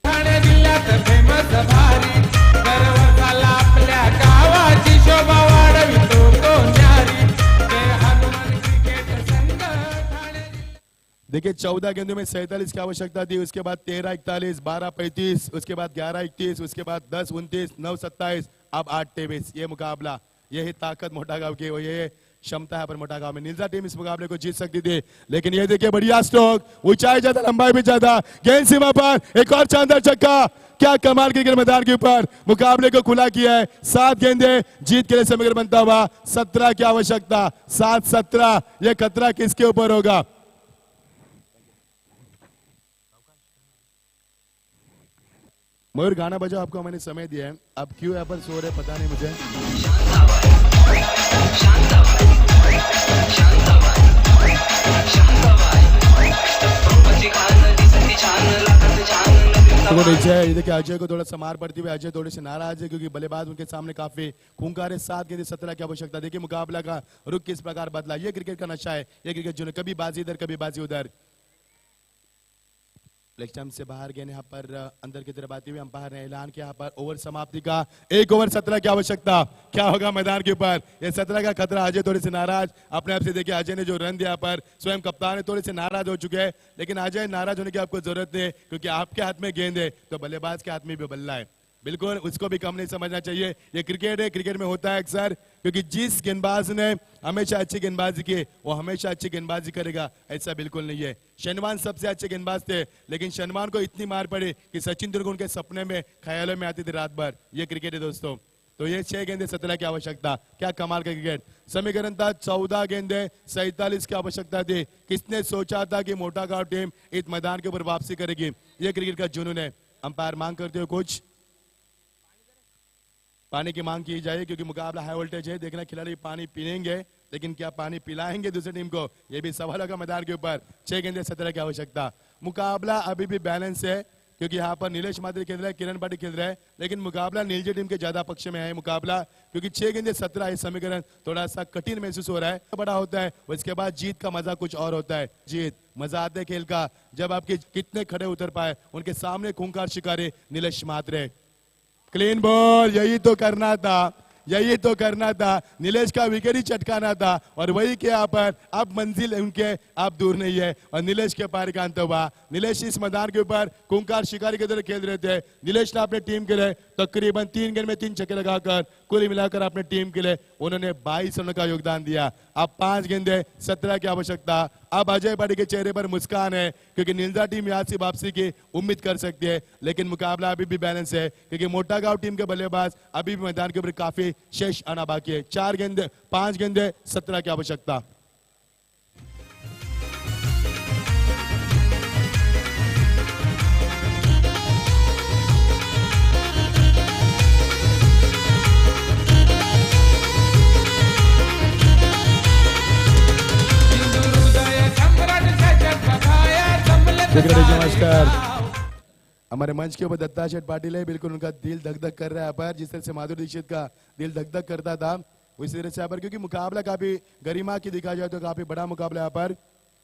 ठाणे जिल्ह्यात फेमस भारी, गर्व झाला आपल्या गावाची शोभा वाढवितो तो न्यारी, जय हनुमान क्रिकेट संघ ठाणे। देखिए 14 गेंदों में 47 की आवश्यकता थी, उसके बाद 13-41, 12-35, उसके बाद 11-31, उसके बाद 10-29, 9-27, अब 8-23। ये मुकाबला, यही ताकत मोटा गांव की, ये क्षमता है पर मोटा गांव में। नीलजा टीम इस मुकाबले को जीत सकती थी, लेकिन ये देखिए बढ़िया स्ट्रोक, ऊंचाई ज्यादा लंबाई भी ज्यादा, गेंद सीमा पर एक और शानदार छक्का। क्या कमाल क्रिकेट मैदान के ऊपर मुकाबले को खुला किया है। 7 गेंदे जीत के लिए समीकरण बनता हुआ 17 की आवश्यकता। 7-17, ये खतरा किसके ऊपर होगा? मयूर गाना बजाओ, आपको मैंने समय दिया है, आप क्यों यहाँ पर सो रहे पता नहीं मुझे। तो नीचे ये देखिए अजय को थोड़ा समार पड़ती हुई, अजय थोड़े से नाराज है क्योंकि बल्लेबाज उनके सामने काफी खूंखार है। 7 गेंदें 17 की आवश्यकता। देखिए मुकाबला का रुख किस प्रकार बदला। ये क्रिकेट का नशा है, ये क्रिकेट जो कभी बाजी इधर कभी बाजी उधर। लेग स्टंप से बाहर गेंद यहाँ पर अंदर की तरफ आती हुई अंपायर ने ऐलान किया यहाँ पर ओवर समाप्ति का। 1 ओवर 17 की आवश्यकता। क्या होगा मैदान के ऊपर, ये 17 का खतरा। अजय थोड़े से नाराज अपने आप से। देखिए अजय ने जो रन दिया पर स्वयं कप्तान है थोड़े से नाराज हो चुके हैं, लेकिन अजय नाराज होने की आपको जरूरत नहीं, क्योंकि आपके हाथ में गेंद है तो बल्लेबाज के हाथ में भी बल्ला है। बिल्कुल उसको भी कम नहीं समझना चाहिए। ये क्रिकेट है, क्रिकेट में होता है अक्सर, क्योंकि जिस गेंदबाज ने हमेशा अच्छी गेंदबाजी की वो हमेशा अच्छी गेंदबाजी करेगा, ऐसा बिल्कुल नहीं है। शनवान सबसे अच्छे गेंदबाज थे, लेकिन शनवान को इतनी मार पड़ी कि सचिन तेंदुलकर उनके सपने में ख्यालों में आती थी रात भर। ये क्रिकेट है दोस्तों। तो ये 6 गेंदे 17 की आवश्यकता। क्या कमाल का क्रिकेट। समीकरण था 14 गेंदे 47 की आवश्यकता थी। किसने सोचा था कि मोटा गांव टीम इस मैदान के ऊपर वापसी करेगी। ये क्रिकेट का जुनून है। अंपायर मांग करते हो कुछ पानी की मांग की जाए, क्योंकि मुकाबला हाई वोल्टेज है। देखना खिलाड़ी पानी पीएंगे, लेकिन क्या पानी पिलाएंगे दूसरी टीम को, यह भी सवाल होगा मैदान के ऊपर। 6 गेंदे 17 की आवश्यकता। मुकाबला अभी भी बैलेंस है, क्योंकि यहाँ पर नीलेश माथुर खेल रहा है, किरण पाटिल खेल रहा है, लेकिन मुकाबला नीलजी टीम के ज्यादा पक्ष में है मुकाबला, क्योंकि 6 गेंदे 17 ये समीकरण थोड़ा सा कठिन महसूस हो रहा है। बड़ा होता है, उसके बाद जीत का मजा कुछ और होता है। जीत मजा आता है खेल का जब आपके कितने खड़े उतर पाए। उनके सामने खूंखार शिकारी नीलेश माथुर। क्लीन बॉल, यही तो करना था, यही तो करना था। नीलेश का विकेट ही चटकाना था, और वही के यहाँ पर अब मंजिल उनके अब दूर नहीं है, और नीलेश के पार का अंत हुआ। नीलेश इस मैदान के ऊपर खूंखार शिकारी की तरह खेल रहे थे। नीलेश ने अपने टीम के लिए तकरीबन 3 गेंद में 3 छक्के लगाकर कुल मिलाकर अपने टीम के लिए उन्होंने 22 रनों का योगदान दिया। अब 5 गेंदे 17 की आवश्यकता। अब अजय पाटिल के चेहरे पर मुस्कान है, क्योंकि नीलजा टीम यहाँ से वापसी की उम्मीद कर सकती है, लेकिन मुकाबला अभी भी बैलेंस है, क्योंकि मोटा गांव टीम के बल्लेबाज अभी भी मैदान के ऊपर काफी शेष आना बाकी है। 5 गेंदे 17 की आवश्यकता। नमस्कार। हमारे मंच के ऊपर दत्ता शेठ पाटिल है, बिल्कुल उनका दिल धक धक कर रहा है पर जिस तरह से माधुरी दीक्षित का दिल धक धक करता था उसी तरह से यहाँ पर, क्योंकि मुकाबला काफी गरिमा की दिखा जाए तो काफी बड़ा मुकाबला यहाँ पर।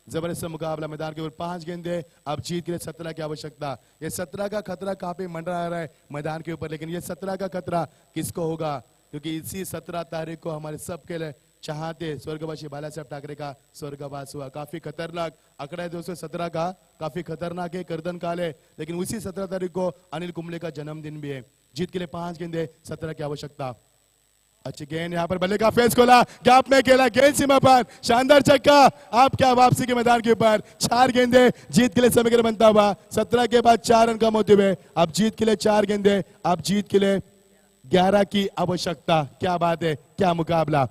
जबरदस्त मुकाबला मैदान के ऊपर। 5 गेंदे अब जीत के लिए 17 की आवश्यकता। ये 17 का खतरा काफी मंडरा रहा है मैदान के ऊपर, लेकिन ये 17 का खतरा किसको होगा, क्योंकि इसी 17 तारीख को हमारे सबके लिए चाहते स्वर्गवासी बाला साहब ठाकरे का स्वर्गवास हुआ। काफी खतरनाक आंकड़ा है दोस्तों 17 का, काफी खतरनाक है, गर्दन काल है, लेकिन उसी 17 तारीख को अनिल कुंबले का जन्मदिन भी है। जीत के लिए 5 गेंदे 17 की आवश्यकता। अच्छी गेंद यहाँ पर, बल्ले का फेस खोला, गैप में खेला, गेंद सीमा पर, शानदार छक्का। आप क्या वापसी के मैदान के ऊपर 4 गेंदे जीत के लिए समीकरण बनता हुआ। 17 के बाद 4 रन कम होते हुए अब जीत के लिए 4 गेंदे, अब जीत के लिए 11 की आवश्यकता। क्या बात है, क्या मुकाबला।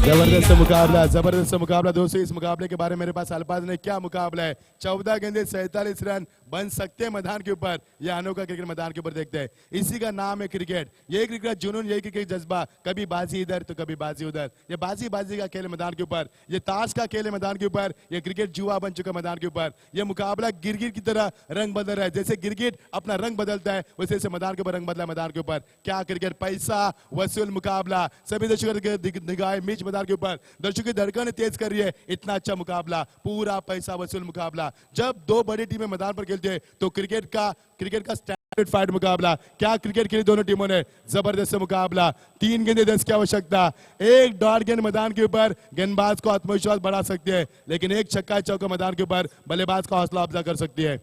जबरदस्त मुकाबला, जबरदस्त मुकाबला दोस्तों। इस मुकाबले के बारे में मेरे पास अल्फाज नहीं, क्या मुकाबला है। 14 गेंदे 47 रन बन सकते हैं मैदान के ऊपर। यह अनोखा क्रिकेट मैदान के ऊपर देखते हैं, इसी का नाम है क्रिकेट। यही क्रिकेट जुनून, यही क्रिकेट जज्बा, कभी बाजी इधर तो कभी बाजी उधर। ये बाजी का खेल है मैदान के ऊपर, ये ताश का खेल है मैदान के ऊपर, ये क्रिकेट जुआ बन चुका मैदान के ऊपर। ये मुकाबला गिरगिट की तरह रंग बदल रहा है, जैसे गिरगिट अपना रंग बदलता है वैसे से मैदान के ऊपर रंग बदला मैदान के ऊपर। क्या क्रिकेट, पैसा वसूल मुकाबला। सभी दर्शकों की निगाहें मीच मैदान के ऊपर, दर्शकों की धड़कन तेज कर रही है। इतना अच्छा मुकाबला, पूरा पैसा वसूल मुकाबला। जब 2 बड़ी टीमें मैदान पर खेलते हैं तो क्रिकेट का स्टैंडर्ड फाइट मुकाबला। क्या क्रिकेट खेली दोनों टीमों ने, जबरदस्त मुकाबला। 3 गेंदे 10 की आवश्यकता। 1 डॉट गेंद मैदान के ऊपर गेंदबाज को आत्मविश्वास बढ़ा सकती है, लेकिन 1 छक्का चौका मैदान के ऊपर बल्लेबाज का हौसला अफजा कर सकती है।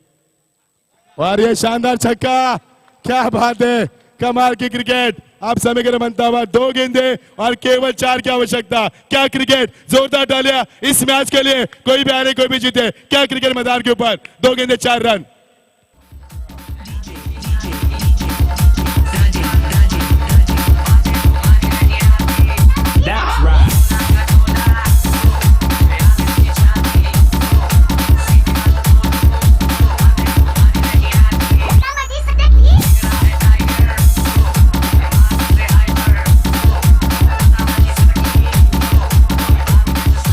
और ये शानदार छक्का, क्या बात है, कमाल की क्रिकेट। आप समीकरण बनता हुआ 2 गेंदे और केवल 4 की आवश्यकता। क्या क्रिकेट, जोरदार डालिया इस मैच के लिए। कोई भी हारे कोई भी जीते, क्या क्रिकेट मैदान के ऊपर। 2 गेंदे 4 रन।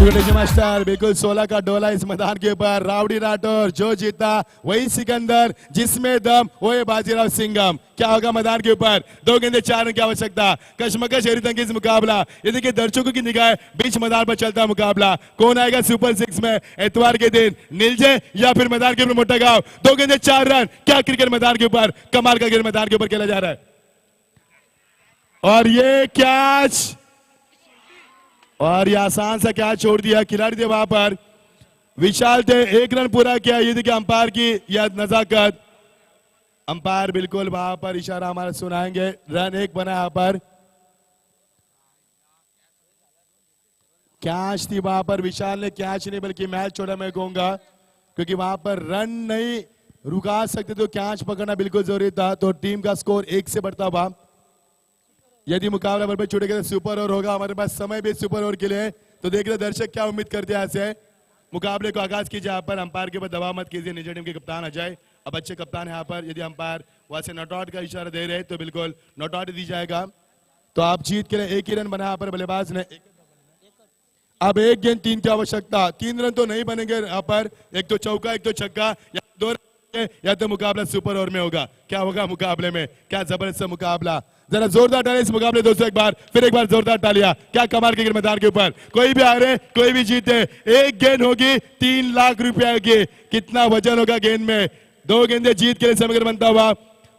शुक्रिया मास्टर। बिल्कुल 16 का डोला इस मैदान के ऊपर। राउडी राठौर जो जीता वही सिकंदर, जिसमें दम वही बाजीराव सिंघम। क्या होगा मैदान के ऊपर? 2 गेंदे 4 रन की आवश्यकता। कशमकश हैरतंगेज मुकाबला। ये देखिए दर्शकों की निगाह बीच मैदान पर चलता मुकाबला। कौन आएगा सुपर 6 में एतवार के दिन? नीलजे या फिर मैदान के ऊपर मोटा गांव? 2 गेंदे 4 रन। क्या क्रिकेट मैदान के ऊपर कमाल का गेम मैदान के ऊपर खेला जा रहा है। और ये कैच, और ये आसान सा कैच छोड़ दिया। खिलाड़ी थे वहां पर, विशाल थे, 1 रन पूरा किया। ये देखिए अंपायर की यह नजाकत। अंपायर बिल्कुल वहां पर इशारा हमारा सुनाएंगे। रन 1 बना यहां पर। कैच थी वहां पर, विशाल ने कैच नहीं बल्कि मैच छोड़ा मैं कहूंगा, क्योंकि वहां पर रन नहीं रुका सकते तो कैच पकड़ना बिल्कुल जरूरी था। तो टीम का स्कोर 1 से बढ़ता हुआ। यदि मुकाबला बराबर छूटेगा तो सुपर ओवर होगा। हमारे पास समय भी सुपर ओवर के लिए, तो देख रहे दर्शक क्या उम्मीद करते हैं ऐसे मुकाबले को आगाज कीजिए। यहाँ पर अंपायर के ऊपर दबाव मत कीजिए। निजी टीम के कप्तान अजय अब अच्छे कप्तान है यहाँ पर। यदि अंपायर वहां से नॉट आउट का इशारा दे रहे तो बिल्कुल नॉट आउट दी जाएगा। तो आप जीत के लिए 1 ही रन बना यहाँ पर बल्लेबाज ने। अब 1 गेंद 3 की आवश्यकता। 3 रन तो नहीं बनेंगे यहाँ पर। एक तो चौका, एक तो छक्का, या 2 रन या तो मुकाबला सुपर ओवर में होगा। क्या होगा मुकाबले में? क्या जबरदस्त मुकाबला। जरा जोरदार तालियां इस मुकाबले दोस्तों, एक बार फिर एक बार जोरदार तालियां। क्या कमाल के मैदान के ऊपर, कोई भी हारे कोई भी जीते। 1 गेंद होगी 3 लाख रुपया की। कितना वजन होगा गेंद में। 2 गेंदे जीत के लिए समग्र बनता हुआ।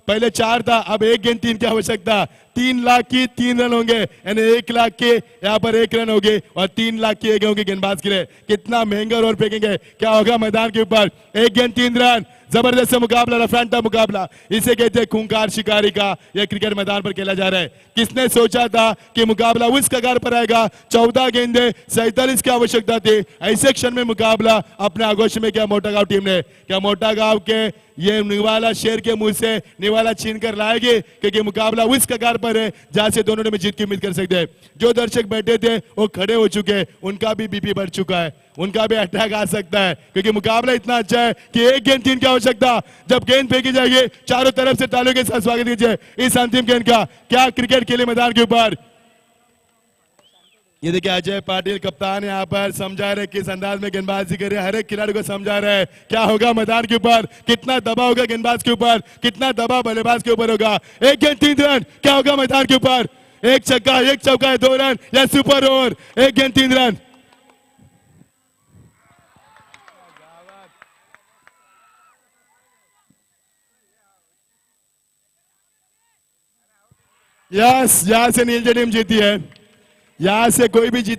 पहले 4 था, अब 1 गेंद 3 की आवश्यकता। 3 लाख की 3 रन होंगे, यानी 1 लाख के यहाँ पर 1 रन होंगे और 3 लाख की 1 होंगे गेंदबाज के लिए। कितना महंगा ओवर फेंकेंगे। क्या होगा मैदान के ऊपर? 1 गेंद 3 रन। जबरदस्त मुकाबला, रफांटा मुकाबला। इसे कहते हैं खूंखार शिकारी का। यह क्रिकेट मैदान पर खेला जा रहा है। किसने सोचा था कि मुकाबला उस कगार पर आएगा। 14 गेंदे 47 की आवश्यकता थी। ऐसे क्षण में मुकाबला अपने आगोश में क्या मोटा गांव टीम ने, क्या मोटा गांव के ये निवाला शेर के मुंह से निवाला छीन कर लाएगी, क्योंकि मुकाबला उस कगार पर है जहां से दोनों ने जीत की उम्मीद कर सकते हैं। जो दर्शक बैठे थे वो खड़े हो चुके, उनका भी बीपी बढ़ चुका है, उनका भी अटैक आ सकता है, क्योंकि मुकाबला इतना अच्छा है कि 1 गेंद 3 की आवश्यकता। जब गेंद फेंकी जाएगी चारों तरफ से तालियों के साथ स्वागत कीजिए इस अंतिम गेंद का। क्या क्रिकेट खेले मैदान के ऊपर। ये देखिए अजय पाटिल कप्तान यहाँ पर समझा रहे किस अंदाज में गेंदबाजी कर रहे हैं। हर एक खिलाड़ी को समझा रहे हैं क्या होगा मैदान के ऊपर। कितना दबाव होगा गेंदबाज के ऊपर, कितना दबाव बल्लेबाज के ऊपर होगा। 1 गेंद 3 रन। क्या होगा मैदान के ऊपर? 1 छक्का, 1 चौका, 2 रन या सुपर ओवर। 1 गेंद 3 रन। यस, यहां से नीलजे टीम जीती है। यहां से कोई भी जीत